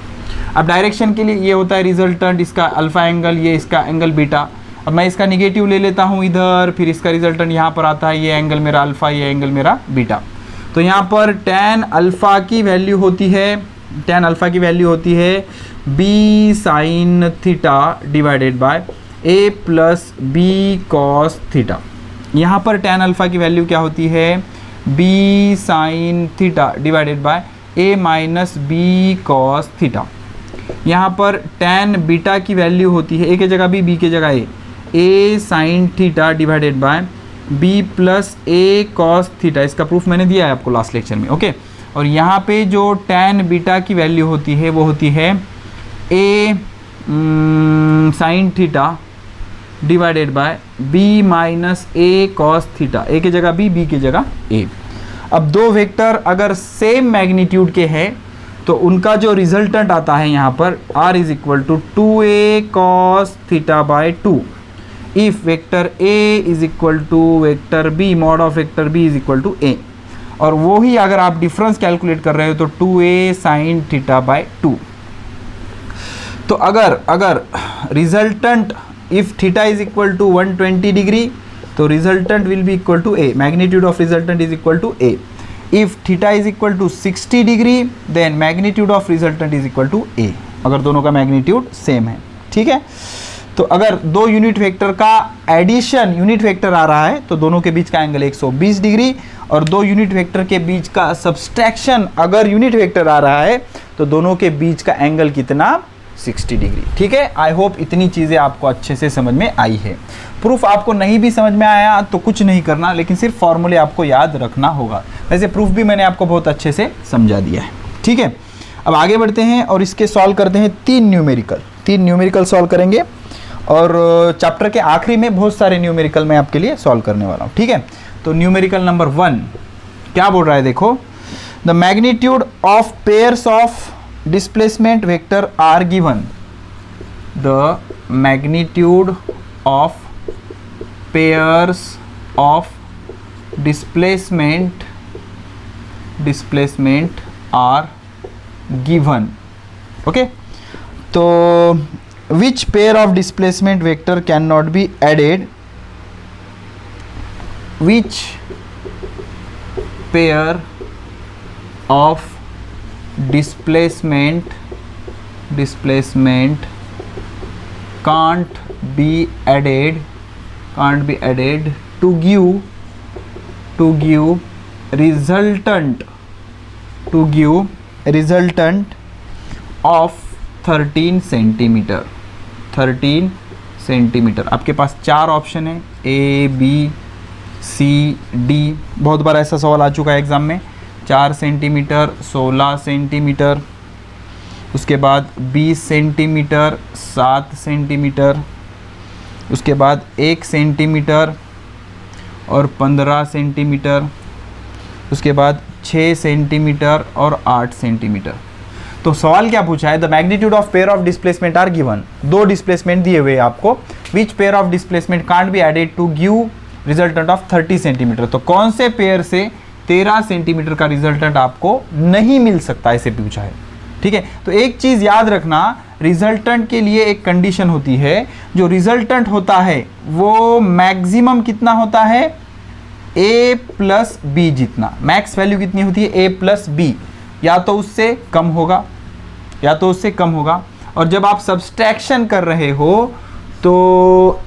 अब direction के लिए ये होता है रिजल्टेंट, इसका अल्फा एंगल, ये इसका एंगल बीटा। अब मैं इसका निगेटिव ले लेता हूँ इधर, फिर इसका रिजल्टेंट यहाँ पर आता है, ये एंगल मेरा अल्फा, ये एंगल मेरा बीटा। तो यहाँ पर tan अल्फा की वैल्यू होती है, tan अल्फा की वैल्यू होती है b sine theta divided by a plus b cos theta. यहाँ पर tan अल्फा की वैल्यू क्या होती है, b sine theta divided by a minus b cos theta. यहाँ पर tan बीटा की वैल्यू होती है, a की जगह b की जगह a sine theta divided bye b plus a cos theta. इसका प्रूफ मैंने दिया है आपको लास्ट लेक्चर में। ओके, और यहाँ पे जो tan बीटा की वैल्यू होती है वो होती है a sine theta divided bye b minus a cos theta. a की जगह b की जगह a। अब दो वेक्टर अगर सेम मैग्नीट्यूड के हैं तो उनका जो रिजल्टेंट आता है यहाँ पर r is equal to 2a cos theta by 2 if vector a is equal to vector b, mod of vector b is equal to a। और वो ही अगर आप डिफरेंस कैलकुलेट कर रहे हो तो 2a साइन थीटा बाय 2। तो अगर resultant if theta is equal to 120 degree तो resultant will be equal to a, magnitude of resultant is equal to a। If theta is equal to 60 degree then magnitude of resultant is equal to a, अगर दोनों का magnitude same है। ठीक है, तो अगर दो यूनिट वेक्टर का एडिशन यूनिट वेक्टर आ रहा है तो दोनों के बीच का एंगल 120 डिग्री, और दो यूनिट वेक्टर के बीच का सब्सट्रैक्शन अगर यूनिट वेक्टर आ रहा है तो दोनों के बीच का एंगल कितना, 60 डिग्री। ठीक है, आई होप इतनी चीज़ें आपको अच्छे से समझ में आई है। प्रूफ आपको नहीं भी समझ में आया तो कुछ नहीं करना, लेकिन सिर्फ फॉर्मूले आपको याद रखना होगा। वैसे प्रूफ भी मैंने आपको बहुत अच्छे से समझा दिया है। ठीक है, अब आगे बढ़ते हैं और इसके सॉल्व करते हैं तीन न्यूमेरिकल सॉल्व करेंगे, और चैप्टर के आखिरी में बहुत सारे न्यूमेरिकल मैं आपके लिए सॉल्व करने वाला हूँ। ठीक है, तो न्यूमेरिकल नंबर 1 क्या बोल रहा है, देखो, the magnitude of pairs of displacement vector are given, the magnitude of pairs of displacement are given. Okay, तो which pair of displacement vector cannot be added, which pair of displacement can't be added to give resultant of 13 centimetre. आपके पास चार option है, A B C D. बहुत बार ऐसा सवाल आ चुका है exam में। 4 सेंटीमीटर, 16 सेंटीमीटर, उसके बाद 20 सेंटीमीटर, 7 सेंटीमीटर, उसके बाद 1 सेंटीमीटर और 15 सेंटीमीटर, उसके बाद 6 सेंटीमीटर और 8 सेंटीमीटर। तो सवाल क्या पूछा है, the magnitude of pair of displacement are given. दो डिस्प्लेसमेंट दिए हुए आपको, which pair of displacement can't be added to give resultant of 30 centimetre. तो कौन से पेयर से 13 सेंटीमीटर का रिजल्टेंट आपको नहीं मिल सकता, ऐसे पूछा है। ठीक है, तो एक चीज याद रखना, रिजल्टेंट के लिए एक कंडीशन होती है, जो रिजल्टेंट होता है वो मैक्सिमम कितना होता है, a प्लस बी जितना। मैक्स वैल्यू कितनी होती है, a प्लस बी, या तो उससे कम होगा या तो उससे कम होगा। और जब आप सब्सट्रैक्शन कर रहे हो तो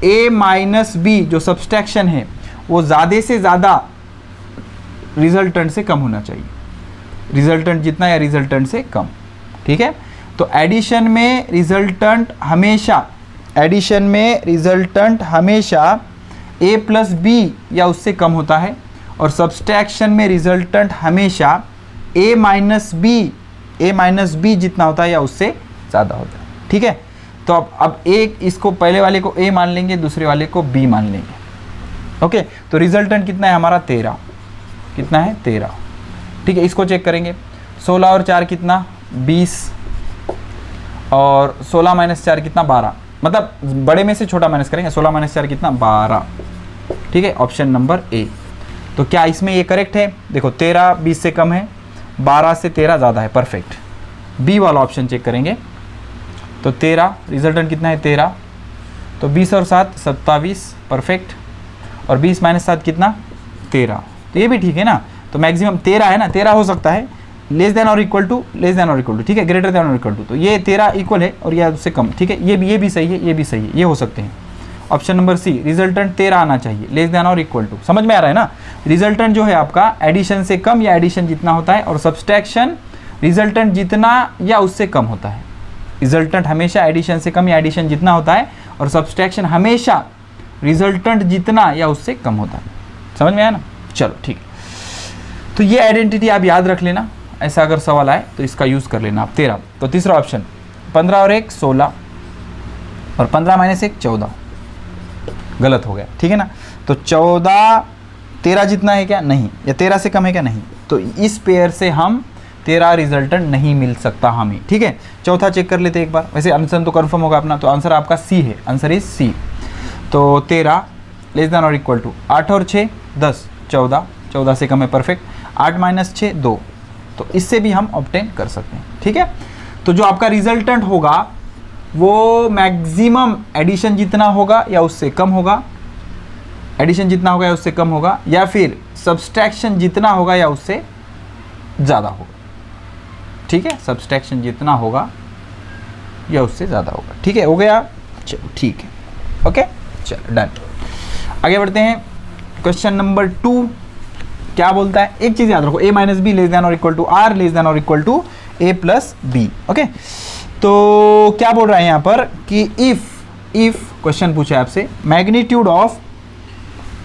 a माइनस बी जो सब्सट्रैक्शन है वो ज़्यादा से ज़्यादा रिजल्टेंट से कम होना चाहिए। रिजल्टेंट जितना या रिजल्टेंट से कम, ठीक है। तो एडिशन में रिजल्टेंट हमेशा a प्लस बी या उससे कम होता है, और सब्सट्रैक्शन में रिजल्टेंट हमेशा a माइनस बी जितना होता है या उससे ज़्यादा होता है, ठीक है। तो अब एक इसको पहले वाले को a मान लेंगे, दूसरे वाले को b मान लेंगे, ओके। तो रिजल्टेंट कितना है हमारा 13, कितना है 13, ठीक है। इसको चेक करेंगे, 16 और 4 कितना 20, और 16 माइनस 4 कितना 12, मतलब बड़े में से छोटा माइनस करेंगे, 16 माइनस 4 कितना 12, ठीक है। Option number A. तो क्या इसमें ये करेक्ट है? देखो 13 20 से कम है, 12 से 13 ज़्यादा है, परफेक्ट। बी वाला ऑप्शन चेक करेंगे तो 13, रिजल्टेंट कितना है 13, तो 20 और 7 27, परफेक्ट, और 20 माइनस 7 कितना 13, तो ये भी ठीक है ना। तो मैक्सिमम 13 है ना, 13 हो सकता है, लेस देन और इक्वल टू, ठीक है, ग्रेटर देन और इक्वल टू, तो ये 13 इक्वल है और ये उससे कम, ठीक है। ये भी सही है, ये भी सही है, ये हो सकते हैं। ऑप्शन नंबर सी, रिजल्टेंट 13 आना चाहिए, लेस देन और इक्वल टू। समझ में आ रहा है ना? रिजल्टेंट जो है आपका एडिशन से कम या एडिशन जितना होता है, और सब्सट्रैक्शन रिजल्टेंट जितना या उससे कम होता है। रिजल्टेंट हमेशा एडिशन से कम या एडिशन जितना होता है, और सब्सट्रैक्शन हमेशा रिजल्टेंट जितना या उससे कम होता है। समझ में आया ना? चलो ठीक है। तो ये आइडेंटिटी आप याद रख लेना, ऐसा अगर सवाल आए तो इसका यूज़ कर लेना आप। 13, तो तीसरा ऑप्शन 15 और 1 16, और 15 माइनस 1 14, गलत हो गया, ठीक है ना। तो 14 13 जितना है क्या? नहीं। या 13 से कम है क्या? नहीं। तो इस पेयर से हम 13 रिजल्टेंट नहीं मिल सकता हमें, ठीक है। चौथा चेक कर लेते एक बार, वैसे आंसर तो कंफर्म होगा अपना, तो आंसर आपका सी है, आंसर इज सी। तो 13 लेस देन और इक्वल टू 8 और 6 10, 14, 14 से कम है, परफेक्ट। 8 माइनस 6 2, तो इससे भी हम ऑब्टेन कर सकते हैं, ठीक है। तो जो आपका रिजल्टेंट होगा वो मैक्सिमम एडिशन जितना होगा या उससे कम होगा, एडिशन जितना होगा या उससे कम होगा, या फिर सब्सट्रैक्शन जितना होगा या उससे ज़्यादा होगा, ठीक है। सब्सट्रैक्शन जितना होगा या उससे ज़्यादा होगा, ठीक है। हो गया, चलो ठीक है, ओके, चलो डन। आगे बढ़ते हैं। क्वेश्चन नंबर 2 क्या बोलता है? एक चीज़ याद रखो, a minus B less than और equal to R less than और equal to a plus B, okay. तो क्या बोल रहा है यहाँ पर कि इफ क्वेश्चन पूछा है आपसे, magnitude of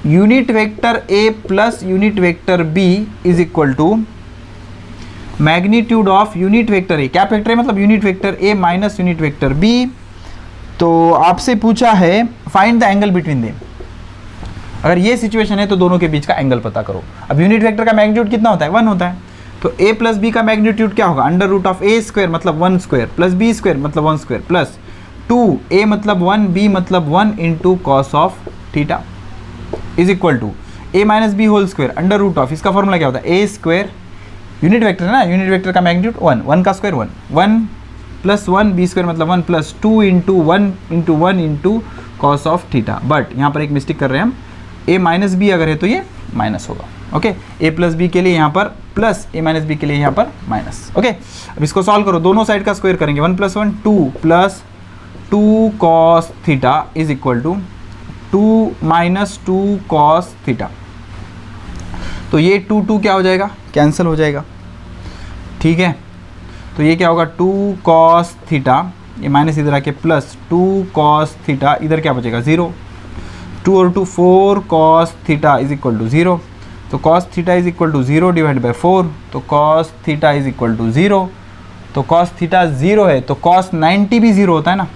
unit vector a plus unit vector b is equal to magnitude of unit vector a, क्या वेक्टर है मतलब unit vector a minus unit vector b। तो आपसे पूछा है find the angle between them. अगर ये सिचुएशन है तो दोनों के बीच का एंगल पता करो। अब यूनिट वेक्टर का मैग्नीट्यूड कितना होता है? 1 होता है। तो a प्लस बी का मैग्नीट्यूड क्या होगा? Under root of a square मतलब 1 स्क्वायर प्लस b स्क्वायर मतलब 1 स्क्वायर प्लस 2a मतलब 1 b मतलब 1 into cos of theta is equal to a minus B whole square under root of, इसका formula क्या होता है? a स्क्वायर, यूनिट वेक्टर है ना, यूनिट वेक्टर का मैग्नीट्यूड 1 का स्क्वायर 1 प्लस 1 b स्क्वायर मतलब 1 plus 2 into 1 into cos of theta. But यहाँ पर एक मिस्टेक कर रहे हैं हम, a माइनस बी अगर है तो ये माइनस होगा, ओके। a प्लस बी के लिए यहाँ पर प्लस, a माइनस बी के लिए यहाँ पर माइनस, ओके। अब इसको सॉल्व करो, दोनों साइड का स्क्वायर करेंगे, 1 plus 1 2 plus 2 cos theta is equal to 2 minus 2 cos theta. तो ये 2 क्या हो जाएगा? कैंसिल हो जाएगा, ठीक है। तो ये क्या होगा? 2 कॉस थीटा, ये माइनस इधर आके प्लस 2 कॉस थीटा, इधर क्या बचेगा? 0। 2 और 2 4 cos theta is equal to 0। तो cos theta is equal to 0 divide by 4, तो cos theta is equal to 0। तो कॉस थीटा 0 है, तो कॉस 90 भी 0 होता है ना,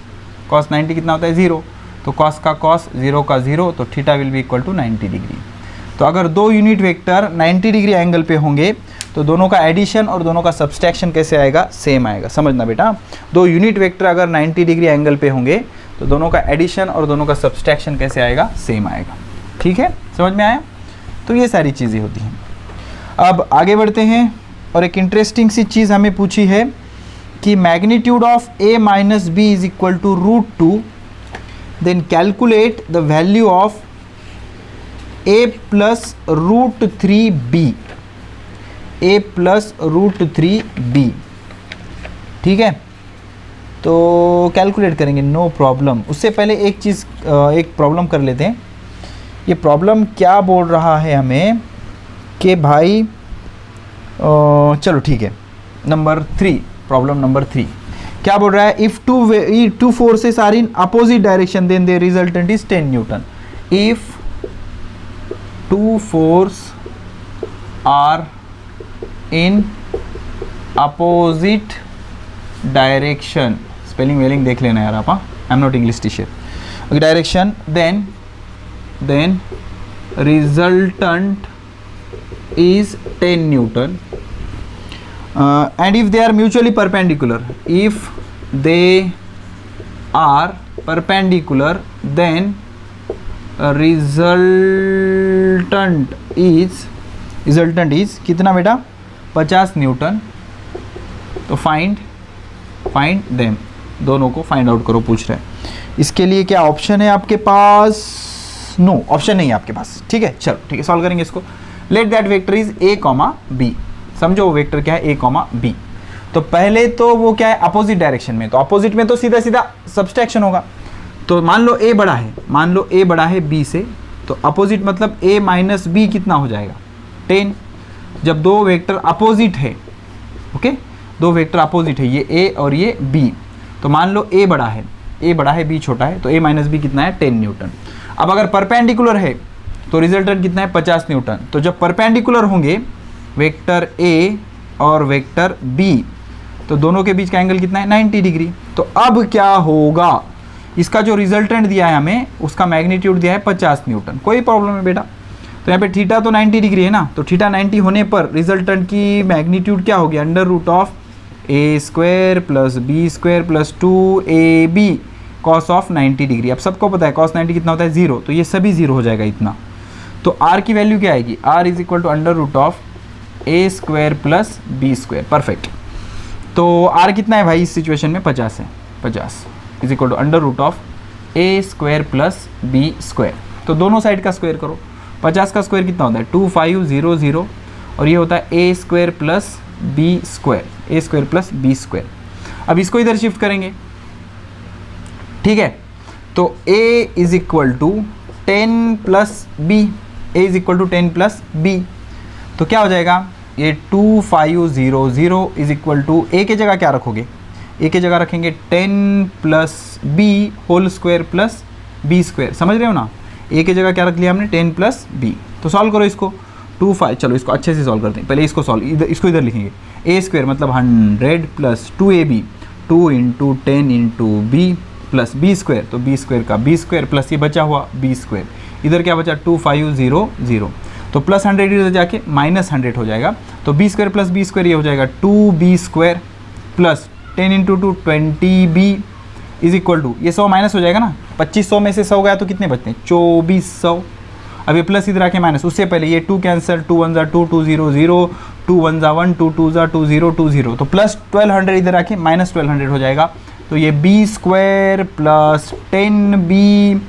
कॉस 90 कितना होता है? 0। तो कॉस का कॉस, 0 का 0, तो theta will be equal to 90 degree. तो अगर दो यूनिट वेक्टर 90 डिग्री एंगल पे होंगे तो दोनों का एडिशन और दोनों का सब्सट्रैक्शन कैसे आएगा? सेम आएगा। समझना बेटा, दो यूनिट वेक्टर अगर 90 डिग्री एंगल पे होंगे तो दोनों का एडिशन और दोनों का सब्सट्रैक्शन कैसे आएगा? सेम आएगा, ठीक है। समझ में आया? तो ये सारी चीज़ें होती हैं। अब आगे बढ़ते हैं, और एक इंटरेस्टिंग सी चीज़ हमें पूछी है कि magnitude of a minus B is equal to √2, then calculate the value of a plus √3b, a plus √3b, ठीक है। तो कैलकुलेट करेंगे, नो प्रॉब्लम। उससे पहले एक चीज़, एक प्रॉब्लम कर लेते हैं। ये प्रॉब्लम क्या बोल रहा है हमें कि भाई चलो ठीक है, नंबर 3, प्रॉब्लम नंबर 3 क्या बोल रहा है, if two forces are in opposite direction then the resultant is 10 newton. If two force are in opposite direction, spelling वेलिंग देख लेना यार आप, I am not English teacher, direction then resultant is 10 Newton, and if they are mutually perpendicular, if they are perpendicular then resultant is कितना बेटा, 50 Newton. तो find them, दोनों को फाइंड आउट करो पूछ रहे हैं। इसके लिए क्या ऑप्शन है आपके पास? नो, ऑप्शन नहीं है आपके पास। ठीक है, चलो ठीक है, सॉल्व करेंगे इसको। Let that vector is a, b, समझो वो वेक्टर क्या है, a, b। तो पहले तो वो क्या है, अपोजिट डायरेक्शन में, तो अपोजिट में तो सीधा सीधा सब्सट्रैक्शन होगा। तो मान लो a बड़ा है, b से, तो अपोजिट मतलब a माइनस b कितना हो जाएगा, 10। जब दो वेक्टर अपोजिट है, ओके, दो वेक्टर अपोजिट है, ये a और ये b, तो मान लो a बड़ा है, b छोटा है, तो a माइनस b कितना है, 10 न्यूटन। अब अगर परपेंडिकुलर है तो रिजल्टेंट कितना है, 50 न्यूटन। तो जब परपेंडिकुलर होंगे वेक्टर A और वेक्टर B, तो दोनों के बीच का एंगल कितना है, 90 डिग्री। तो अब क्या होगा, इसका जो रिजल्टेंट दिया है हमें, उसका मैग्नीट्यूड दिया है 50 न्यूटन। कोई प्रॉब्लम है बेटा, तो यहाँ पे थीटा तो 90 डिग्री है ना, तो थीटा 90 होने पर रिजल्टेंट की मैग्नीट्यूड क्या होगी, under root of a² plus b² plus 2ab cos of 90 degree. अब सबको पता है कॉस 90 कितना होता है, 0, तो ये सभी 0 हो जाएगा इतना। तो r की वैल्यू क्या आएगी, r is equal to under root of a² plus b²। Perfect. तो r कितना है भाई इस सिचुएशन में, 50 है, 50 is equal to under root of a² plus b²। तो दोनों साइड का स्क्वायर करो, 50 का स्क्वायर कितना होता है, 2500, और ये होता है a² प्लस b²। अब इसको इधर शिफ्ट करेंगे, ठीक है। तो a is equal to 10 plus b, a is equal to 10 plus b, तो क्या हो जाएगा, ये 2500 इज इक्वल टू, a के जगह क्या रखोगे, a के जगह रखेंगे 10 plus b whole square plus b²। समझ रहे हो ना, a के जगह क्या रख लिया हमने, 10 प्लस b। तो सॉल्व करो इसको, चलो इसको अच्छे से सॉल्व करते हैं। पहले इसको इसको इधर लिखेंगे, a² मतलब 100 plus 2ab, 2 into 10 into b plus b², तो b² का b² प्लस ये बचा हुआ b², इधर क्या बचा 2500, तो प्लस 100 इधर जाके माइनस 100 हो जाएगा। तो b² प्लस b² ये हो जाएगा 2b² plus 10 into 2 20b is equal to, ये 100 माइनस हो जाएगा ना, 2500 में से 100 गया तो कितने बचते हैं, 2400। अब ये प्लस इधर आके माइनस, उससे पहले ये 2 कैंसिल, 2 1 2 2 0 0, 2 1 1, 2 2 2 0 2 0, तो प्लस 1200 इधर आके माइनस 1200 हो जाएगा। तो ये b² plus 10b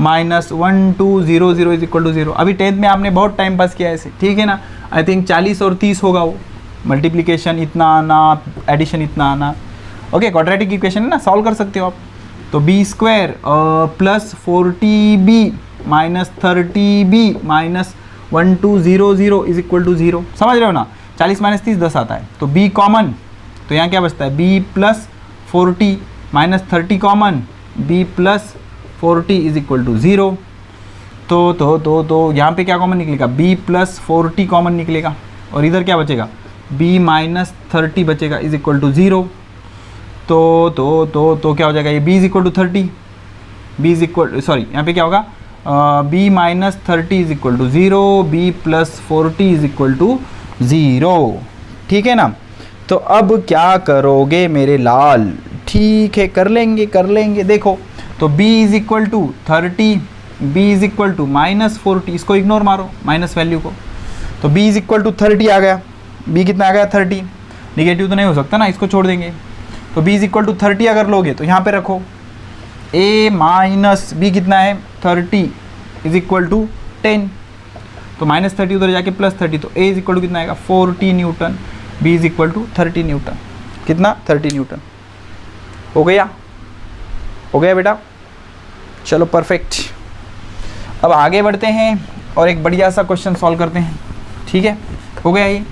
minus 1200 is equal to 0। अभी 10th में आपने बहुत टाइम पास किया ऐसे, ठीक है ना, आई थिंक 40 और 30 होगा वो, मल्टीप्लिकेशन इतना आना, एडिशन इतना आना, ओके, क्वाड्रेटिक इक्वेशन है ना, सॉल्व कर सकते हो आप। तो b² plus 40b minus 30b minus 1200 is equal to 0। समझ रहे हो ना, 40 माइनस 30 10 आता है, तो b कॉमन, तो यहाँ क्या बचता है, b plus 40 minus 30 common, b plus 40 is equal to 0। तो यहाँ पे क्या कॉमन निकलेगा, b प्लस 40 कॉमन निकलेगा, और इधर क्या बचेगा, b माइनस 30 बचेगा इज इक्वल टू 0। तो क्या हो जाएगा, ये b is equal to 30, b is equal, sorry यहाँ पे क्या होगा, b minus 30 is equal to 0, b plus 40 is equal to 0, ठीक है ना। तो अब क्या करोगे मेरे लाल, ठीक है, कर लेंगे। देखो, तो b is equal to 30, b is equal to minus 40, इसको इग्नोर मारो माइनस वैल्यू को, तो b इज इक्वल टू 30 आ गया, b कितना आ गया 30, निगेटिव तो नहीं हो सकता ना, इसको छोड़ देंगे। तो b इज इक्वल टू 30 अगर लोगे तो यहाँ पे रखो a माइनस b कितना है 30 इज इक्वल टू 10, तो माइनस 30 उधर जाके प्लस 30, तो a इज इक्वल टू कितना आएगा 40 newton, b is equal to 30 newton, कितना 30 न्यूटन। हो गया बेटा, चलो परफेक्ट। अब आगे बढ़ते हैं और एक बढ़िया सा क्वेश्चन सॉल्व करते हैं, ठीक है, हो गया ये।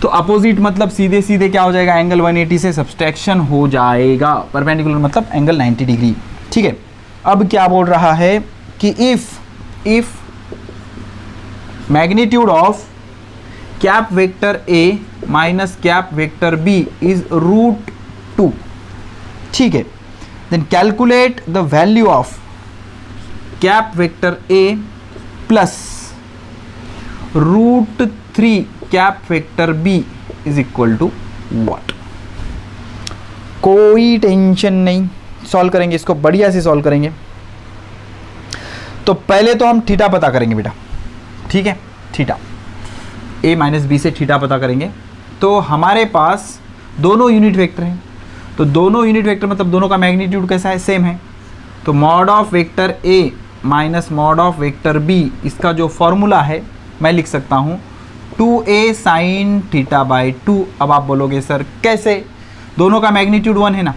तो अपोजिट मतलब सीधे सीधे क्या हो जाएगा, एंगल 180 से सब्सट्रैक्शन हो जाएगा, परपेंडिकुलर मतलब एंगल 90 डिग्री। ठीक है, अब क्या बोल रहा है कि if magnitude of cap vector A minus cap vector B is √2, ठीक है, then calculate the value of cap vector A plus √3 cap vector B is equal to what. कोई टेंशन नहीं, सॉल्व करेंगे इसको, बढ़िया से सॉल्व करेंगे। तो पहले तो हम थीटा पता करेंगे बेटा, ठीक है, थीटा a माइनस बी से थीटा पता करेंगे। तो हमारे पास दोनों यूनिट वेक्टर हैं, तो दोनों यूनिट वेक्टर मतलब दोनों का मैग्नीट्यूड कैसा है, सेम है। तो mod of vector a minus mod of vector b, इसका जो फॉर्मूला है मैं लिख सकता हूँ 2a साइन थीटा बाई 2। अब आप बोलोगे सर कैसे, दोनों का मैग्नीट्यूड 1 है ना,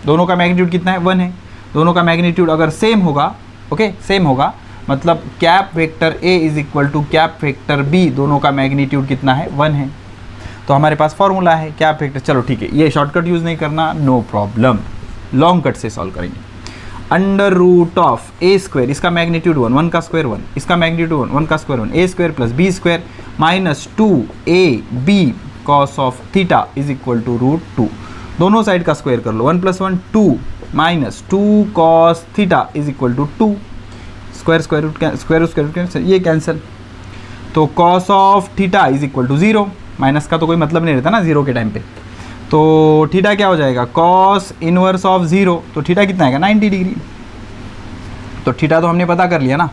दोनों का मैग्नीट्यूड कितना है, 1 है। दोनों का मैग्नीट्यूड अगर सेम होगा, ओके, सेम होगा, मतलब cap vector a is equal to cap vector b, दोनों का मैग्नीट्यूड कितना है, 1 है। तो हमारे पास फॉर्मूला है कैप वेक्टर, चलो ठीक है, ये शॉर्टकट यूज़ नहीं करना, नो प्रॉब्लम, लॉन्ग कट से सॉल्व करेंगे। Under root of A square, इसका मैग्नीट्यूड 1, 1 का स्क्वायर 1, इसका मैग्नीट्यूड 1, 1 का square 1, A square plus B square minus 2ab cos of theta is equal to √2। दोनों साइड का स्क्वायर कर लो, 1 + 1 2 minus 2 cos theta is equal to 2, square root ये cancel. तो cos of theta is equal to 0, minus का तो कोई मतलब नहीं रहता ना 0 के टाइम पे। तो थीटा क्या हो जाएगा, कॉस इनवर्स ऑफ 0, तो थीटा कितना आएगा, 90 डिग्री। तो थीटा तो हमने पता कर लिया ना।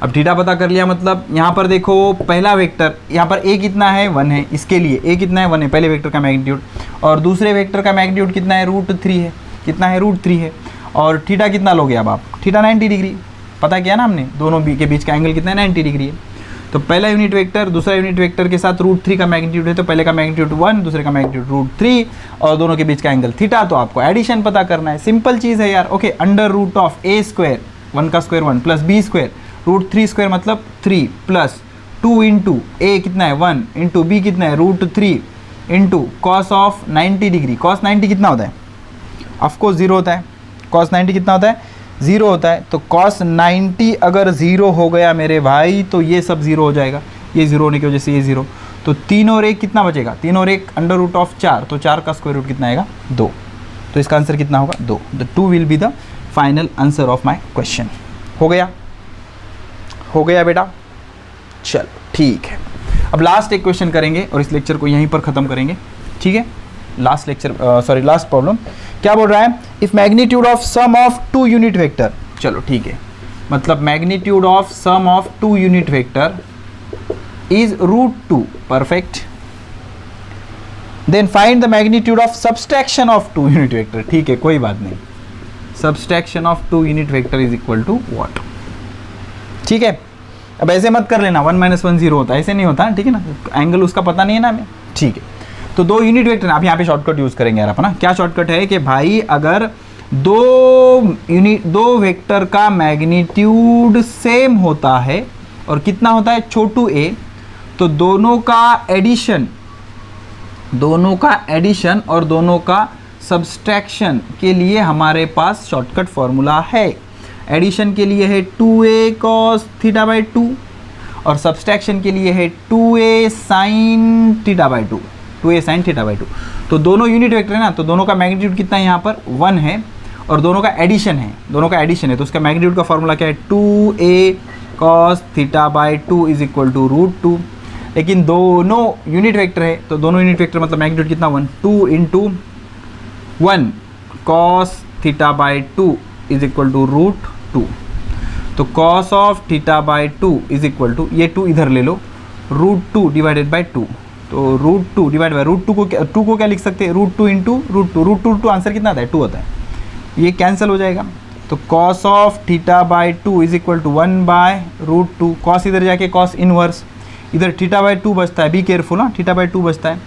अब थीटा पता कर लिया मतलब यहाँ पर देखो पहला वेक्टर, यहाँ पर a कितना है, 1 है, इसके लिए a कितना है, 1 है, पहले वेक्टर का मैग्नीट्यूड, और दूसरे वेक्टर का मैग्नीट्यूड कितना है, √3 है, कितना है, √3 है। और थीटा कितना लोगे अब आप, थीटा 90 डिग्री पता किया ना हमने, दोनों के बीच का एंगल कितना है, 90 डिग्री है। तो पहला यूनिट वेक्टर दूसरा यूनिट वेक्टर के साथ √3 का मैग्नीट्यूड है, तो पहले का मैग्नीट्यूड 1, दूसरे का मैग्नीट्यूड √3, और दोनों के बीच का एंगल थीटा। तो आपको एडिशन पता करना है, सिंपल चीज़ है यार। Okay, under root of A square, 1 का square 1 plus B square, √3 square मतलब 3 प्लस 2 इंटू ए कितना है 1 इंटू बी कितना है √3 into cos of 90 degree. Cos 90 कितना होता है, ऑफकोर्स 0 होता है। कॉस 90 कितना होता है, 0 होता है। तो कॉस 90 अगर 0 हो गया मेरे भाई, तो ये सब 0 हो जाएगा, ये 0 होने की वजह से ये 0। तो 3 और 1 कितना बचेगा, 3 और 1 अंडर रूट ऑफ 4, तो 4 का स्क्वायर रूट कितना आएगा, 2। तो इसका आंसर कितना होगा, 2। The 2 will be the final answer of my question. हो गया, हो गया बेटा, चलो ठीक है। अब लास्ट एक क्वेश्चन करेंगे और इस लेक्चर को यहीं पर ख़त्म करेंगे, ठीक है। Last lecture, sorry last problem क्या बोल रहा है, if magnitude of sum of 2 unit vector, चलो ठीक है, मतलब magnitude of sum of 2 unit vector is √2, perfect. Then find the magnitude of subtraction of 2 unit vector, ठीक है, कोई बात नहीं, subtraction of 2 unit vector is equal to what, ठीक है। अब ऐसे मत कर लेना 1 - 1 0 होता है, ऐसे नहीं होता, ठीक है ना, एंगल उसका पता नहीं है ना हमें, ठीक है। तो 2 यूनिट वेक्टर, आप यहाँ पे शॉर्टकट यूज़ करेंगे यार अपना। क्या शॉर्टकट है कि भाई अगर 2 वेक्टर का मैग्नीट्यूड सेम होता है और कितना होता है, छोटू a, तो दोनों का एडिशन और दोनों का सब्सट्रैक्शन के लिए हमारे पास शॉर्टकट फॉर्मूला है। एडिशन के लिए है 2a cos थीटा बाई 2 और सब्सट्रैक्शन के लिए है 2a sin theta by 2, 2a sin theta by 2। तो दोनों यूनिट वेक्टर है ना, तो दोनों का मैग्नीट्यूड कितना है यहाँ पर, 1 है, और दोनों का एडिशन है, तो उसका मैग्नीट्यूड का फॉर्मूला क्या है, 2a cos theta by 2 is equal to √2। लेकिन दोनों यूनिट वेक्टर है, तो दोनों यूनिट वेक्टर मतलब मैग्नीट्यूड कितना, 1, 2 into 1 cos theta by 2 is equal to √2। तो cos of theta by 2 is equal to, ये 2 इधर ले लो, √2 डिवाइडेड बाई 2। तो √2 डिवाइड बाई √2 को क्या लिख सकते हैं, √2 इंटू √2 आंसर कितना आता है, 2 होता है, ये कैंसिल हो जाएगा। तो cos of theta by 2 is equal to 1 by √2। Cos इधर जाके cos इनवर्स, इधर थीटा बाई 2 बचता है, बी केयरफुल हाँ, थीटा बाई 2 बचता है,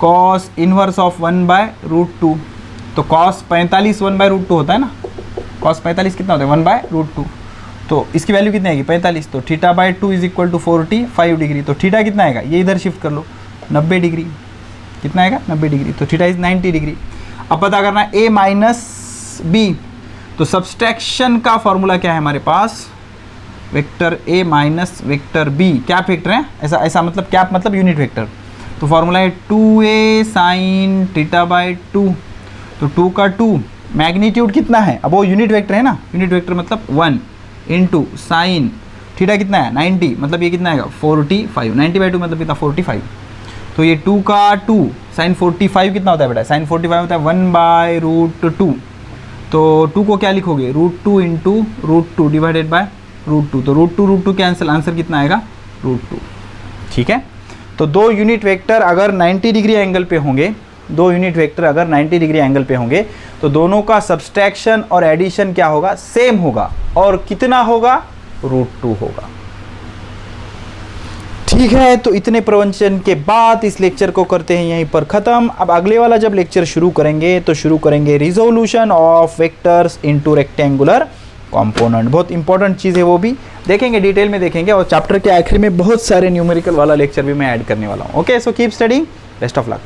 cos इनवर्स ऑफ 1 बाय √2। तो cos 45 1 बाय √2 होता है ना, cos 45 कितना होता है, 1 बाय √2। तो इसकी वैल्यू कितनी आएगी, 45। तो theta by 2 is equal to 45 degree. तो थीटा कितना आएगा, ये इधर शिफ्ट कर लो, 90 डिग्री। कितना आएगा 90 डिग्री, तो थीटा इज 90 डिग्री। अब पता करना है a माइनस बी, तो सब्सट्रैक्शन का फॉर्मूला क्या है हमारे पास, vector a minus vector b, cap vector है, ऐसा मतलब कैप मतलब यूनिट वेक्टर, तो फॉर्मूला है 2a साइन थीटा बाई 2, तो 2 का 2, मैग्नीट्यूड कितना है, अब वो यूनिट वेक्टर है ना, यूनिट वेक्टर मतलब 1 इंटू साइन थीटा कितना है 90, मतलब ये कितना आएगा 45, 90/2 मतलब कितना 45, तो ये 2 का 2 साइन 45 कितना होता है बेटा, साइन 45 होता है 1/√2, तो 2 को क्या लिखोगे √2 इंटू √2 डिवाइडेड बाय √2, तो √2 कैंसिल, आंसर कितना आएगा √2। ठीक है, तो दो यूनिट वेक्टर अगर 90 डिग्री एंगल पे होंगे, दो यूनिट वेक्टर अगर 90 डिग्री एंगल पे होंगे तो दोनों का सब्सट्रैक्शन और एडिशन क्या होगा, सेम होगा, और कितना होगा √2 होगा। ठीक है, तो इतने प्रवचन के बाद इस लेक्चर को करते हैं यहीं पर ख़त्म। अब अगले वाला जब लेक्चर शुरू करेंगे तो शुरू करेंगे resolution of vectors into rectangular component, बहुत इंपॉर्टेंट चीज़ है, वो भी देखेंगे, डिटेल में देखेंगे, और चैप्टर के आखिर में बहुत सारे न्यूमेरिकल वाला लेक्चर भी मैं ऐड करने वाला हूँ। Okay, so keep studying, best of luck.